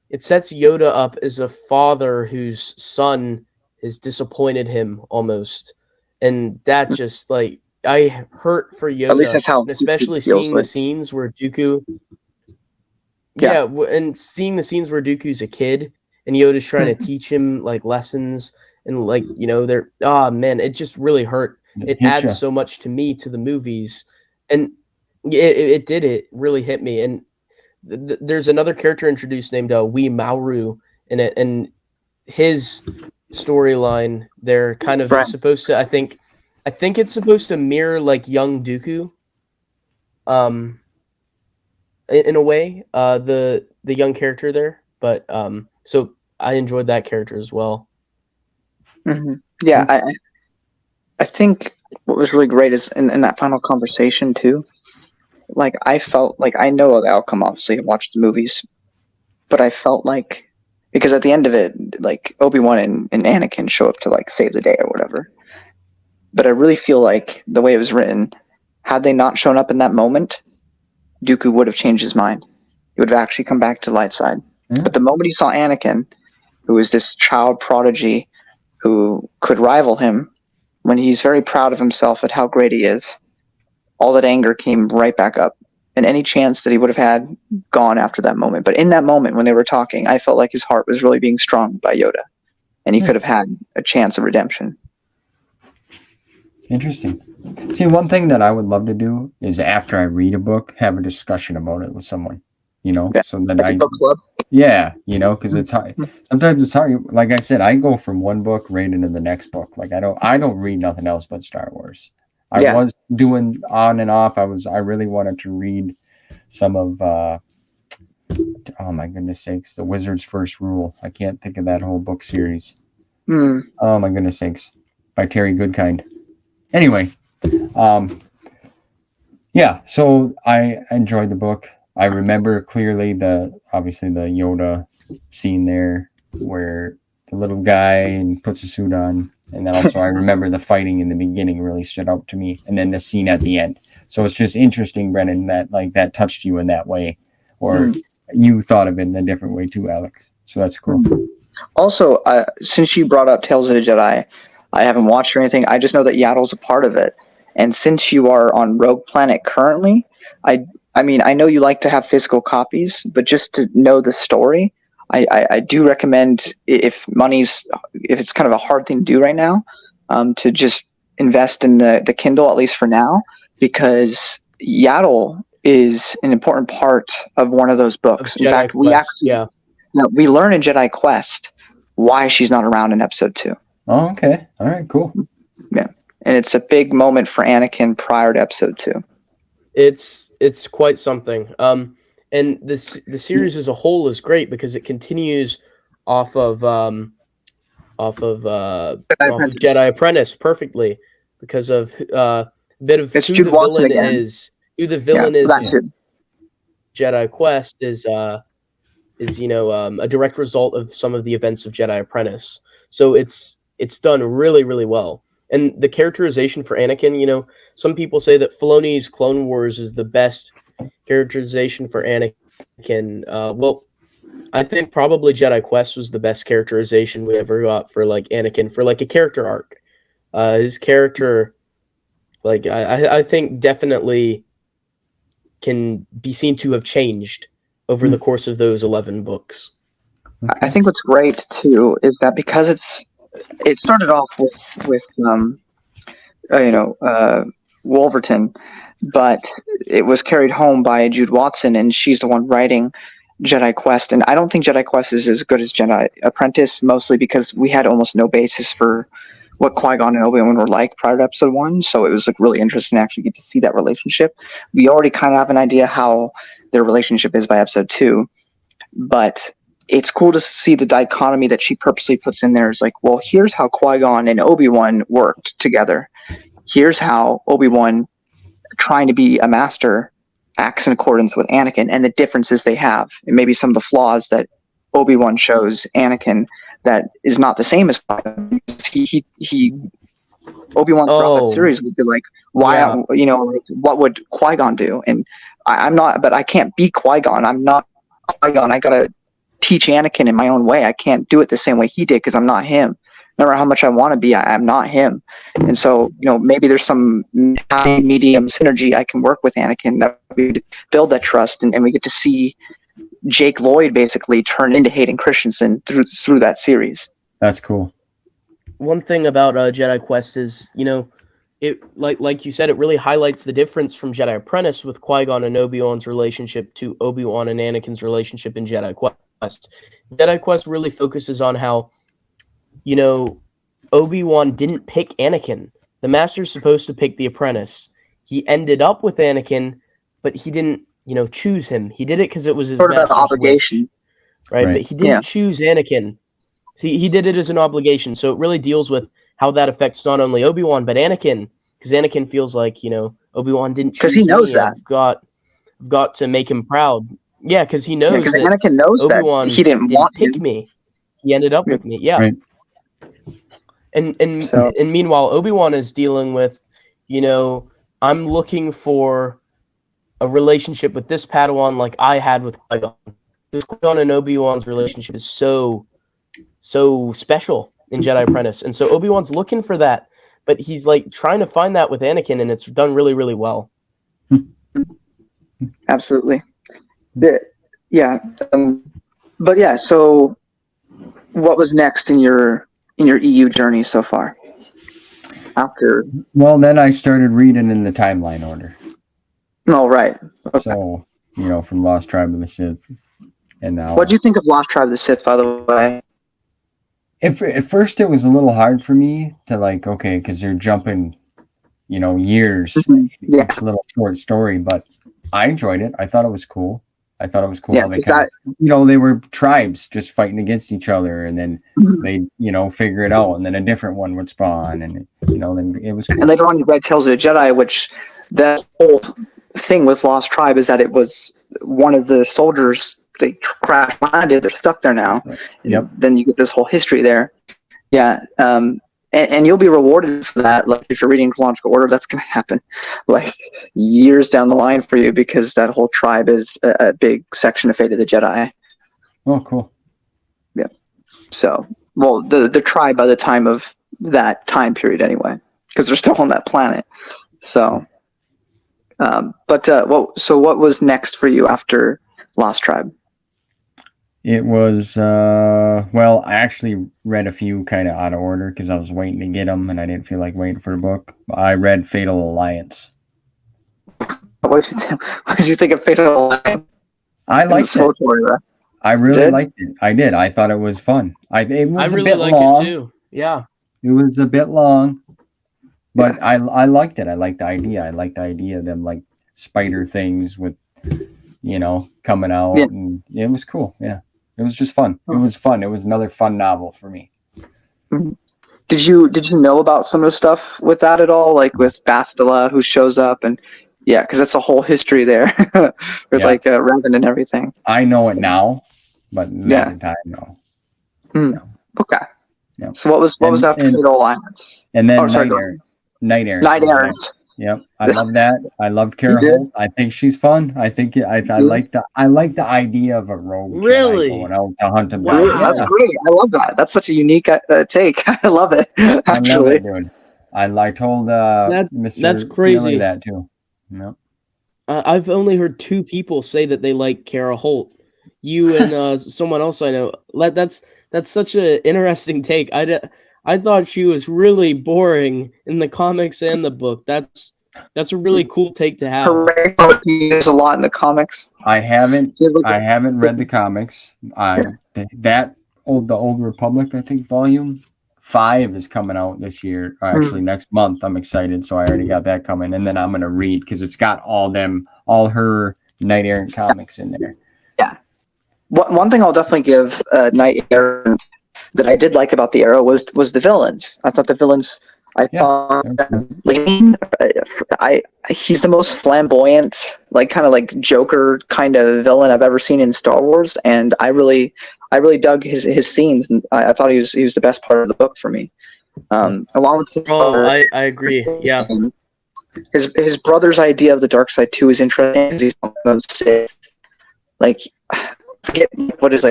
it sets Yoda up as a father whose son has disappointed him almost, and that just I hurt for Yoda, at least that's how especially seeing the scenes where Dooku. Yeah, and seeing the scenes where Dooku's a kid and Yoda's trying to teach him lessons and they're man, it just really hurt. It adds so much to me to the movies, and it really hit me. And there's another character introduced named Wee Mauru in it, and his storyline they're kind of supposed to. I think it's supposed to mirror young Dooku, in a way, the young character there. But so I enjoyed that character as well. Mm-hmm. Yeah, I think what was really great is in that final conversation too. I felt I know the outcome. Obviously, I watched the movies, but I felt like, because at the end of it, like Obi-Wan and Anakin show up to like save the day or whatever. But I really feel like the way it was written, had they not shown up in that moment, Dooku would have changed his mind. He would have actually come back to light side. Yeah. But the moment he saw Anakin, who was this child prodigy who could rival him, when he's very proud of himself at how great he is, all that anger came right back up. And any chance that he would have had gone after that moment. But in that moment when they were talking, I felt like his heart was really being strung by Yoda. And he could have had a chance of redemption. Interesting. See, one thing that I would love to do is after I read a book, have a discussion about it with someone, you know, Yeah. so that Like a book club? yeah, you know, because it's hard. Sometimes it's hard. Like I said, I go from one book right into the next book. Like I don't read nothing else but Star Wars. I was doing on and off. I really wanted to read some of oh my goodness sakes, The Wizard's First Rule. I can't think of that whole book series. Oh my goodness sakes, by Terry Goodkind. Anyway, yeah, so I enjoyed the book. I remember clearly obviously the Yoda scene there where the little guy puts a suit on. And then also I remember the fighting in the beginning really stood out to me. And then the scene at the end. So it's just interesting, Brennan, that like that touched you in that way. Or you thought of it in a different way too, Alex. So that's cool. Also, since you brought up Tales of the Jedi, I haven't watched or anything. I just know that Yaddle's a part of it. And since you are on Rogue Planet currently, I mean, I know you like to have physical copies, but just to know the story, I do recommend, if it's kind of a hard thing to do right now, to just invest in the Kindle, at least for now, because Yaddle is an important part of one of those books. In fact, we learn in Jedi Quest why she's not around in Episode 2. Oh, okay. All right, cool. Yeah. And it's a big moment for Anakin prior to Episode 2. It's quite something. And the series as a whole is great because it continues off of Jedi Apprentice perfectly, because of a bit of It's who Jude the Watson villain again. is. Who the villain is that's in Jedi Quest is a direct result of some of the events of Jedi Apprentice. So it's done really, really well. And the characterization for Anakin, some people say that Filoni's Clone Wars is the best characterization for Anakin. Well, I think probably Jedi Quest was the best characterization we ever got for like Anakin, for like a character arc. His character, like I think definitely can be seen to have changed over the course of those 11 books. I think what's great too is that because it started off with Wolverton, but it was carried home by Jude Watson, and she's the one writing Jedi Quest. And I don't think Jedi Quest is as good as Jedi Apprentice, mostly because we had almost no basis for what Qui-Gon and Obi-Wan were like prior to Episode 1, so it was like really interesting to actually get to see that relationship. We already kind of have an idea how their relationship is by Episode 2, but it's cool to see the dichotomy that she purposely puts in there. Is like, well, here's how Qui-Gon and Obi-Wan worked together. Here's how Obi-Wan, trying to be a master, acts in accordance with Anakin, and the differences they have, and maybe some of the flaws that Obi-Wan shows Anakin that is not the same as Qui-Gon. Obi-Wan throughout the series would be like, what would Qui-Gon do? And I'm not, but I can't be Qui-Gon. I'm not Qui-Gon. I gotta teach Anakin in my own way. I can't do it the same way he did because I'm not him. No matter how much I want to be, I'm not him. And so, maybe there's some high medium synergy I can work with Anakin that we build that trust, and we get to see Jake Lloyd basically turn into Hayden Christensen through that series. That's cool. One thing about Jedi Quest is, it like you said, it really highlights the difference from Jedi Apprentice with Qui-Gon and Obi-Wan's relationship to Obi-Wan and Anakin's relationship in Jedi Quest. Jedi Quest really focuses on how, Obi-Wan didn't pick Anakin. The Master's supposed to pick the apprentice. He ended up with Anakin, but he didn't, choose him. He did it because it was his sort of master's an obligation, wish, right? But he didn't choose Anakin. See, he did it as an obligation. So it really deals with how that affects not only Obi-Wan but Anakin, because Anakin feels like Obi-Wan didn't choose he knows me. that I've got to make him proud. Yeah, because he knows because that Anakin knows Obi-Wan that he didn't want pick him. me. He ended up with me. Yeah. Right. And So- meanwhile, Obi-Wan is dealing with, I'm looking for a relationship with this Padawan like I had with Qui-Gon. This Qui-Gon and Obi-Wan's relationship is so special in Jedi Apprentice. And so Obi-Wan's looking for that, but he's like trying to find that with Anakin, and it's done really, really well. Absolutely. Yeah. But yeah, so what was next in your EU journey so far? After Then I started reading in the timeline order. Oh, right. Okay. So, from Lost Tribe of the Sith. And now, what do you think of Lost Tribe of the Sith, by the way? At first it was a little hard for me to okay, because you're jumping, years, Yeah. each little short story, but I enjoyed it. I thought it was cool. How they they were tribes just fighting against each other, and then they, figure it out, and then a different one would spawn, and then it was cool. And later on you read Tales of the Jedi, which the whole thing with Lost Tribe is that it was one of the soldiers, they crash landed, they're stuck there now. Right. Yep. Then you get this whole history there. Yeah. And you'll be rewarded for that. Like if you're reading chronological order, that's going to happen like years down the line for you, because that whole tribe is a big section of Fate of the Jedi. Oh, cool. Yeah. So, well, the tribe by the time of that time period anyway, because they're still on that planet. So, what was next for you after Lost Tribe? It was, I actually read a few kind of out of order because I was waiting to get them and I didn't feel like waiting for a book. I read Fatal Alliance. What did you think of Fatal Alliance? I liked it. I really liked it. I did. I thought it was fun. It was a bit long. It too. Yeah. It was a bit long, but yeah. I liked it. I liked the idea. I liked the idea of them like spider things with, coming out. Yeah. And it was cool. Yeah. It was just fun. It was fun. It was another fun novel for me. Mm-hmm. Did you know about some of the stuff with that at all? Like with Bastila, who shows up, and yeah, because that's a whole history there with like Revan and everything. I know it now, but at the time, no. Mm. No. Okay. Yeah. So what was after Fatal Alliance? And then Night Errant. Yep, I love that. I loved Cara Holt. I think she's fun. I think I like the idea of a rogue really going out to hunt him. Wow, that's great. I love that. That's such a unique take. I love it. Actually, I love it, dude. I told Mr. That's crazy. Miller that too. Yep. I've only heard 2 people say that they like Cara Holt. You and someone else I know. That's such an interesting take. I thought she was really boring in the comics and the book. That's a really cool take to have. There's a lot in the comics. I haven't read the comics. The Old Republic, I think, volume 5 is coming out this year. Actually, next month. I'm excited, so I already got that coming, and then I'm gonna read because it's got all her Knight Errant comics in there. Yeah. One thing I'll definitely give Knight Errant that I did like about the era was the villains. I thought the villains. He's the most flamboyant, kind of Joker kind of villain I've ever seen in Star Wars, and I really dug his scenes. And I thought he was the best part of the book for me. Along with his brother, I agree. Yeah, his brother's idea of the dark side too is interesting. He's Sith. I forget what his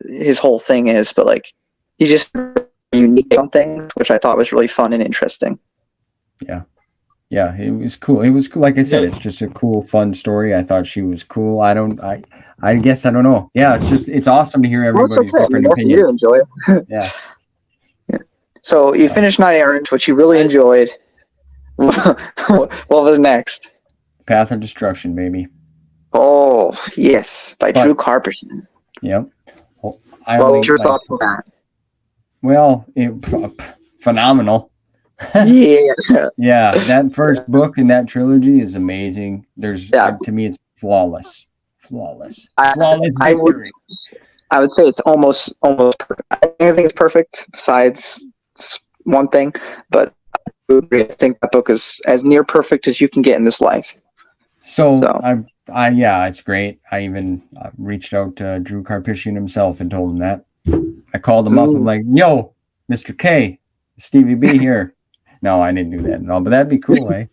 his whole thing is, but he just unique on things, which I thought was really fun and interesting. Yeah, it was cool. It was cool. Like I said, it's just a cool, fun story. I thought she was cool. I guess I don't know. Yeah, it's awesome to hear everybody's different opinion. You enjoy it. Yeah. So you finished Knight Errant, which you really enjoyed. What was next? Path of Destruction, baby. Oh yes, by Drew Carpenter. Yep. What was your thoughts on that? Well, phenomenal. Yeah, that first book in that trilogy is amazing. To me, it's flawless. Flawless victory. I would say it's almost perfect. I think it's perfect besides one thing, but I think that book is as near perfect as you can get in this life. So Yeah, it's great. I even reached out to Drew Karpyshyn himself and told him that. I called him up. I'm like, yo, Mr. K, Stevie B here. No, I didn't do that. No, but that'd be cool, eh?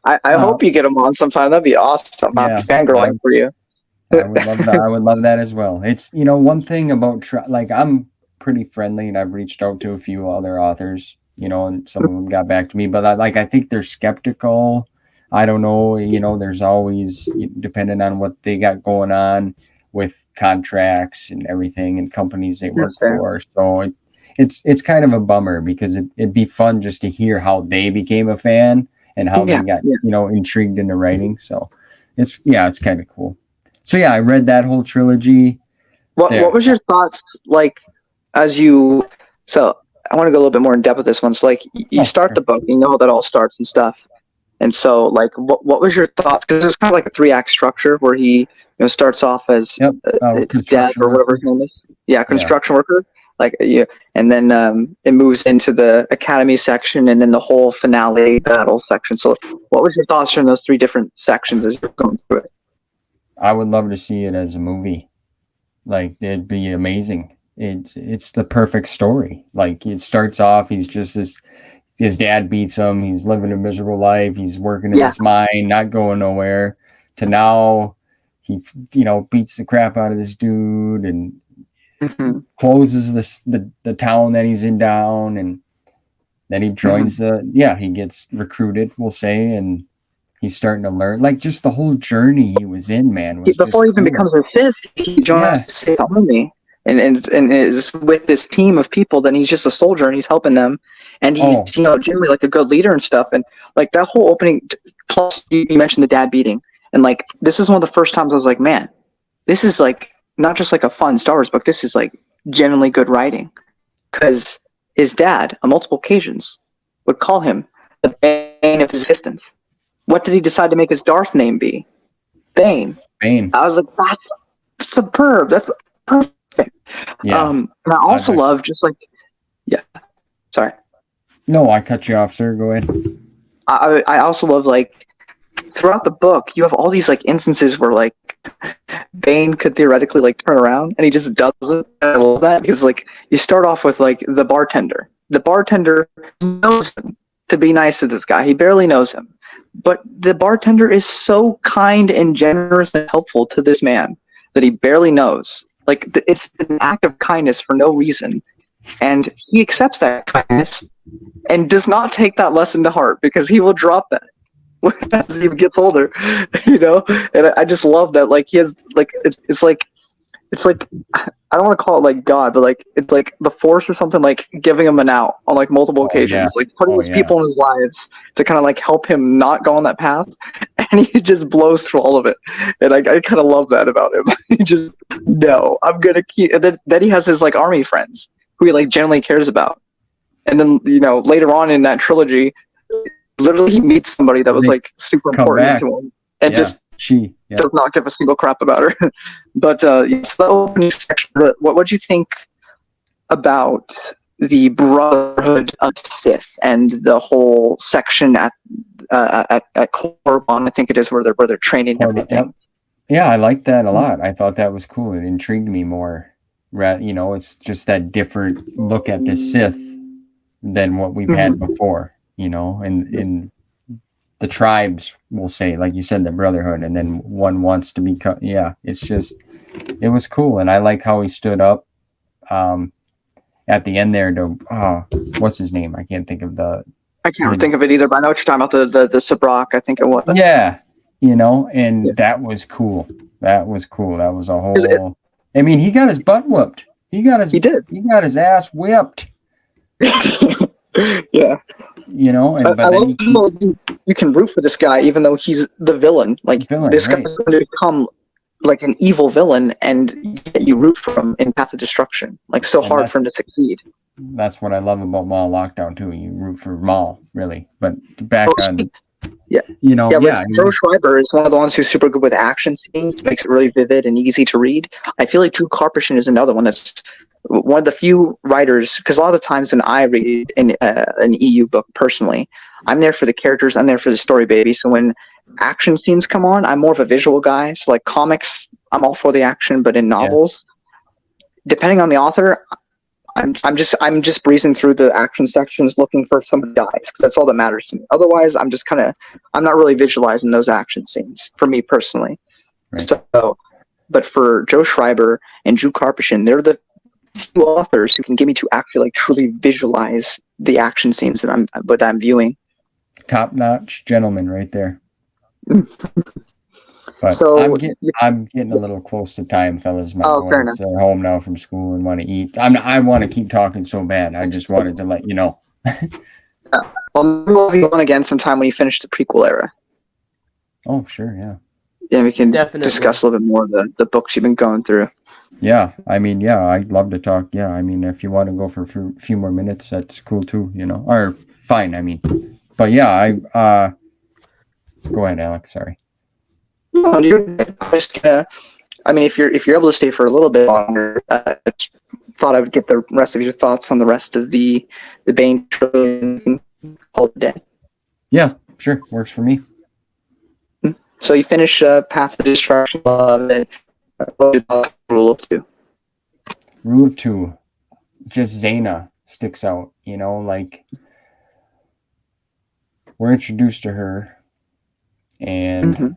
I hope you get him on sometime. That'd be awesome. I'll be fangirling for you. I would love that. I would love that as well. It's, one thing about like I'm pretty friendly, and I've reached out to a few other authors, and some of them got back to me, but I think they're skeptical. I don't know, there's always, depending on what they got going on with contracts and everything and companies they work for. So it's kind of a bummer, because it'd be fun just to hear how they became a fan and how they got, intrigued into writing. So it's kind of cool. So yeah, I read that whole trilogy. What was your thoughts like as you? So I want to go a little bit more in depth with this one. So like you start the book, you know how that all starts and stuff. And so like what was your thoughts? Because it was kind of like a 3-act structure where he starts off as dad or whatever his name is. Yeah, construction worker. Like and then it moves into the academy section, and then the whole finale battle section. So what was your thoughts on those 3 different sections as you're going through it? I would love to see it as a movie. Like, it'd be amazing. It's the perfect story. Like, it starts off, he's just his dad beats him. He's living a miserable life. He's working in his mine, not going nowhere. To now, he beats the crap out of this dude and closes the town that he's in down, and then he joins he gets recruited, we'll say, and he's starting to learn, like, just the whole journey he was in, man. Before he even becomes a Sith, he joins the Sith Army, and is with this team of people. Then he's just a soldier, and he's helping them, and he's generally like a good leader and stuff. And like that whole opening, plus you mentioned the dad beating, and like this is one of the first times I was like, man, this is like not just like a fun Star Wars book. This is like genuinely good writing, because his dad on multiple occasions would call him the bane of his existence. What did he decide to make his Darth name be? Bane. I was like, that's superb. That's perfect. Yeah. And I also love just like, sorry. No, I cut you off, sir. Go ahead. I also love, like, throughout the book, you have all these like instances where like Bane could theoretically like turn around, and he just doesn't. I love that, because like you start off with like the bartender. The bartender knows him to be nice to this guy. He barely knows him. But the bartender is so kind and generous and helpful to this man that he barely knows. Like, it's an act of kindness for no reason. And he accepts that kindness and does not take that lesson to heart, because he will drop that as he gets older, And I just love that. Like, he has, like, it's like, I don't want to call it like God, but like it's like the Force or something, like giving him an out on like multiple occasions, like putting people in his lives to kind of like help him not go on that path, and he just blows through all of it. And I kind of love that about him. He just, no, I'm gonna keep. And then he has his like army friends who he like genuinely cares about, and then later on in that trilogy, literally he meets somebody that was like super important to him, and just. Does not give a single crap about her. But it's the opening section. What would you think about the Brotherhood of Sith and the whole section at Korriban? I think it is where they're training and everything. Yeah, I liked that a lot. I thought that was cool. It intrigued me more. It's just that different look at the Sith than what we've had before. And the tribes, will say, like you said, the Brotherhood, and then one wants to become. It's just, it was cool, and I like how he stood up at the end there to what's his name? I can't think of I can't think of it either, but I know what you're talking about. The Sabrak, I think it was. Yeah, and that was cool. That was cool. That was a whole. I mean, he got his butt whooped. He got his ass whipped. Yeah. And you can root for this guy even though he's the villain. Like, this guy's going to become like an evil villain, and you root for him in Path of Destruction. Like, so hard for him to succeed. That's what I love about Maul Lockdown too. You root for Maul, really. But back on, Joe Schreiber is one of the ones who's super good with action scenes. Makes it really vivid and easy to read. I feel like Drew Karpyshyn is another one that's one of the few writers, because a lot of times when I read an EU book personally, I'm there for the characters, I'm there for the story, baby. So when action scenes come on, I'm more of a visual guy. So like comics, I'm all for the action, but in novels, depending on the author, I'm just breezing through the action sections looking for if somebody dies, because that's all that matters to me. Otherwise, I'm not really visualizing those action scenes for me personally. Right. So, but for Joe Schreiber and Drew Karpyshyn, they're the few authors who can get me to actually like truly visualize the action scenes that I'm viewing. Top-notch gentleman right there. But so, I'm getting a little close to time, fellas. My boys are home now from school and want to eat. I want to keep talking so bad. I just wanted to let you know. Well, we'll be on again sometime when you finish the prequel era. Oh, sure, yeah. Yeah, we can discuss a little bit more of the books you've been going through. Yeah, I mean, I'd love to talk. Yeah, I mean, if you want to go for a few more minutes, that's cool too, Or fine, I mean. But yeah, go ahead, Alex, sorry. No, I'm just gonna. I mean, if you're able to stay for a little bit longer, I thought I would get the rest of your thoughts on the rest of the Bane trilogy and call it a day. Yeah, sure, works for me. So you finish Path of Destruction, and Rule of Two. Rule of Two, just Zaina sticks out. Like we're introduced to her, and.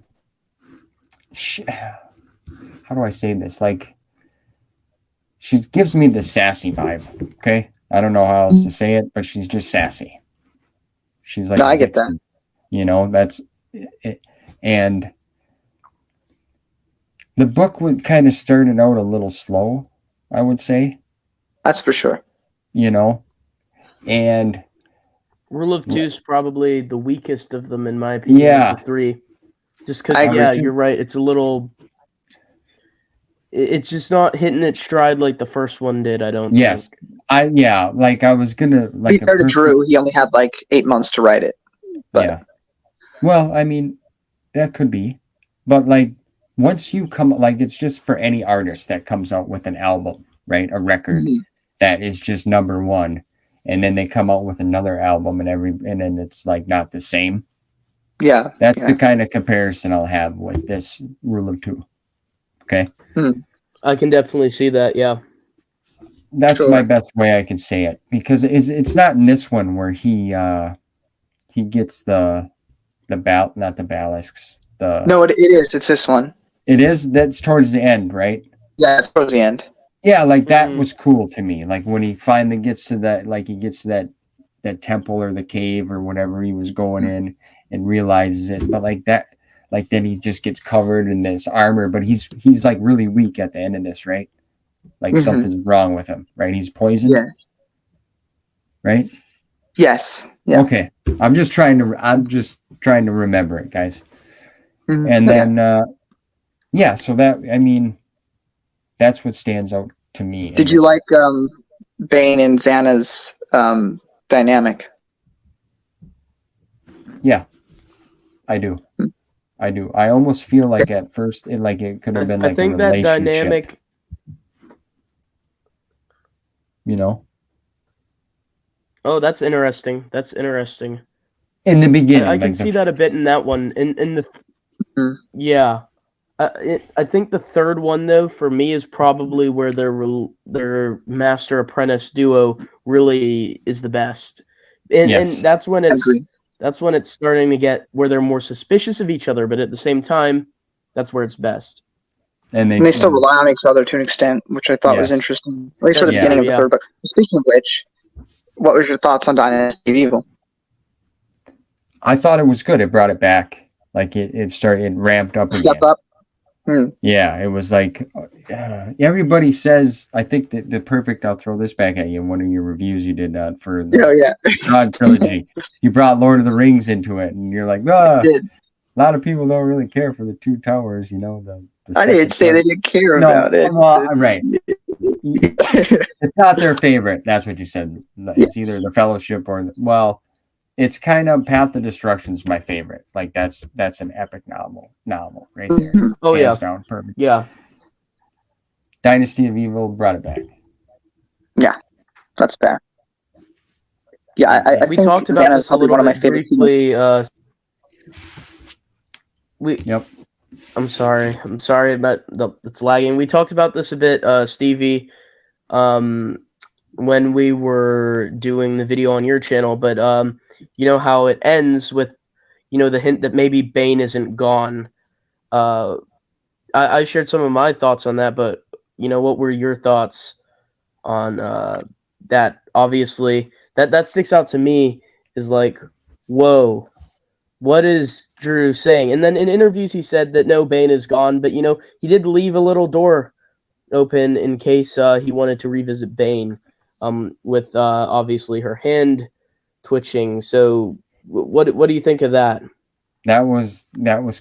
How do I say this? Like, she gives me the sassy vibe. Okay, I don't know how else to say it, but she's just sassy. She's like, I get that. That's it. And the book would kind of started out a little slow, I would say. That's for sure. And Rule of Two is probably the weakest of them, in my opinion. Yeah, of the three. Just because, you're right. It's a little. It's just not hitting its stride like the first one did. I don't. Yes, think. Like I was gonna like. He started Drew. He only had like 8 months to write it. But. Yeah. Well, I mean, that could be, but like once you come, like it's just for any artist that comes out with an album, right? A record that is just number one, and then they come out with another album and then it's like not the same. Yeah, that's the kind of comparison I'll have with this Rule of Two. Okay, I can definitely see that. Yeah, that's my best way I can say it, because it's not in this one where he gets not the ballasts. No, it is. It's this one. It is. That's towards the end, right? Yeah, it's towards the end. Yeah, like that was cool to me. Like when he finally gets to that, like he gets to that temple or the cave or whatever he was going in. And realizes it, but like that, like then he just gets covered in this armor, but he's like really weak at the end of this, right? Like something's wrong with him, right? He's poisoned, right? Yes. Yeah. Okay, I'm just trying to remember it, guys. And then, so that, I mean, that's what stands out to me. Did you like Bane and Vanna's dynamic? Yeah. I do. I almost feel like at first it could have been like a relationship. I think that dynamic, Oh, that's interesting. In the beginning, I can see that a bit in that one. In the yeah, I think the third one though for me is probably where their master apprentice duo really is the best, and that's when it's starting to get where they're more suspicious of each other, but at the same time, that's where it's best. And they still rely on each other to an extent, which I thought was interesting. At least at the beginning of the third book. Speaking of which, what was your thoughts on Dynasty of Evil? I thought it was good. It brought it back. Like it ramped up again. Step up. Yeah, it was like everybody says. I think that the perfect. I'll throw this back at you. In one of your reviews you did for the God trilogy, you brought Lord of the Rings into it, and you're like, a lot of people don't really care for the Two Towers. I didn't say they didn't care about it. Well, right. It's not their favorite. That's what you said. It's either the Fellowship or it's kind of Path of Destruction's my favorite. Like that's an epic novel right there. Oh, hands down, perfect. Yeah. Dynasty of Evil brought it back. That's fair. Yeah, I We think talked about Xana's this a probably little one of my bit favorite. briefly. Yep. I'm sorry about it's lagging. We talked about this a bit, Stevie, when we were doing the video on your channel. But you know how it ends with, the hint that maybe Bane isn't gone. I shared some of my thoughts on that, but what were your thoughts on that? Obviously, that sticks out to me is like, whoa. What is Drew saying? And then in interviews, he said that no, Bane is gone, but he did leave a little door open in case he wanted to revisit Bane, with obviously her hand twitching. So, what do you think of that? That was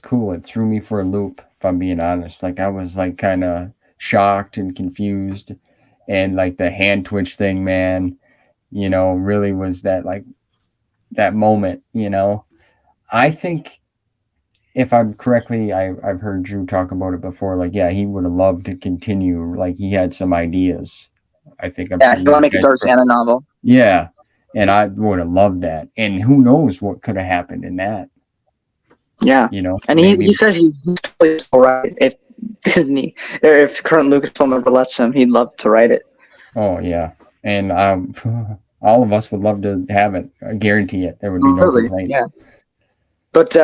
cool. It threw me for a loop, if I'm being honest. Like I was like kind of shocked and confused, and like the hand twitch thing, man, really was that like that moment. I think if I'm correctly, I've heard Drew talk about it before. Like, yeah, he would have loved to continue. Like, he had some ideas. I think I'm Yeah, sure you want to make a guys. Dark Xana novel? Yeah, and I would have loved that. And who knows what could have happened in that? Yeah, and maybe. He says he's totally still right. If Disney, or if current Lucasfilm ever lets him, he'd love to write it. Oh yeah, and all of us would love to have it. I guarantee it. There would be no complaint. Yeah, but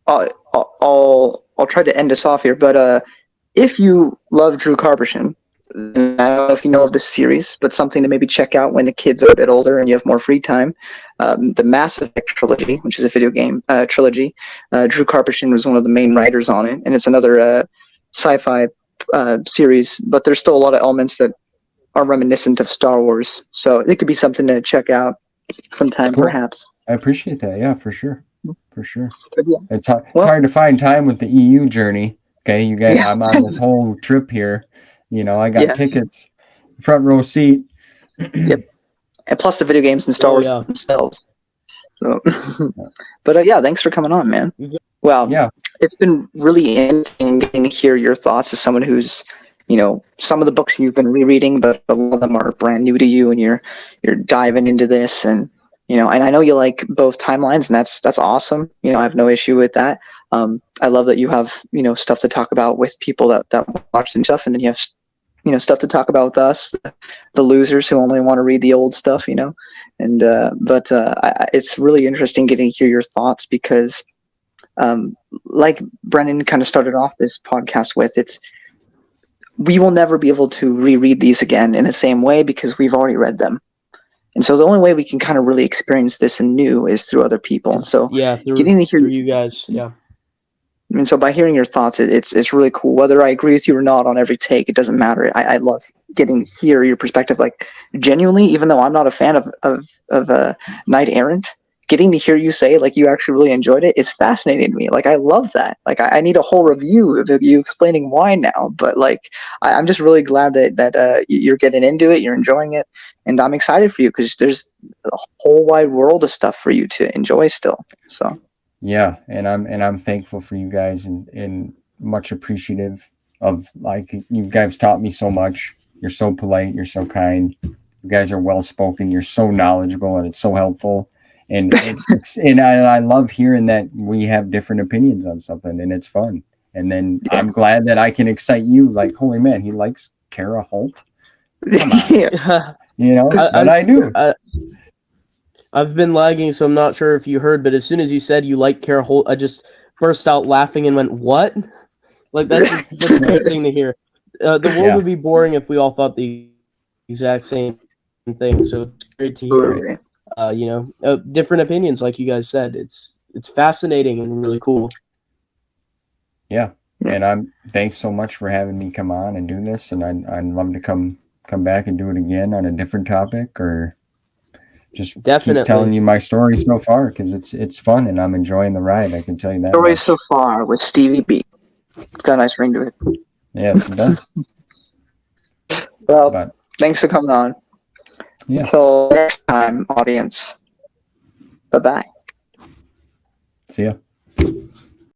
I'll try to end us off here. But if you love Drew Karpyshyn, I don't know if you know of this series, but something to maybe check out when the kids are a bit older and you have more free time. The Mass Effect trilogy, which is a video game trilogy. Drew Karpyshyn was one of the main writers on it, and it's another sci-fi series, but there's still a lot of elements that are reminiscent of Star Wars. So it could be something to check out sometime, perhaps. I appreciate that. Yeah, for sure. For sure. Yeah. It's hard to find time with the EU journey. Okay, you guys, I'm on this whole trip here. I got tickets, front row seat. Yep. And plus the video games and Star Wars themselves. So, but yeah, thanks for coming on, man. Well, it's been really interesting getting to hear your thoughts as someone who's, some of the books you've been rereading, but a lot of them are brand new to you, and you're diving into this, and and I know you like both timelines, and that's awesome. I have no issue with that. I love that you have stuff to talk about with people that watch and stuff, and then you have stuff to talk about with us, the losers who only want to read the old stuff, and but it's really interesting getting to hear your thoughts because like Brennan kind of started off this podcast with, we will never be able to reread these again in the same way because we've already read them. And so the only way we can kind of really experience this anew is through other people. So getting to hear through you guys, And so by hearing your thoughts, it's really cool. Whether I agree with you or not on every take, it doesn't matter. I love getting to hear your perspective. Like genuinely, even though I'm not a fan of Knight Errant, getting to hear you say like you actually really enjoyed it is fascinating to me. Like I love that. Like I need a whole review of you explaining why now. But like I'm just really glad that you're getting into it, you're enjoying it, and I'm excited for you because there's a whole wide world of stuff for you to enjoy still. So. Yeah, and I'm thankful for you guys and much appreciative of like you guys taught me so much. You're so polite, you're so kind. You guys are well spoken, you're so knowledgeable, and it's so helpful. And and I love hearing that we have different opinions on something, and it's fun. And then I'm glad that I can excite you. Like, holy man, he likes Kara Holt. Come on, I knew. I've been lagging, so I'm not sure if you heard, but as soon as you said you like Kara Holt, I just burst out laughing and went, "What?" Like that's just such a good thing to hear. The world would be boring if we all thought the exact same thing. So it's great to hear it. Different opinions, like you guys said. It's fascinating and really cool. Yeah, and thanks so much for having me come on and do this, and I'd love to come back and do it again on a different topic or just keep telling you my story so far because it's fun and I'm enjoying the ride. I can tell you that. Story so far with Stevie B. It's got a nice ring to it. Yes, it does. Well, thanks for coming on. Yeah. Until next time, audience. Bye-bye. See ya.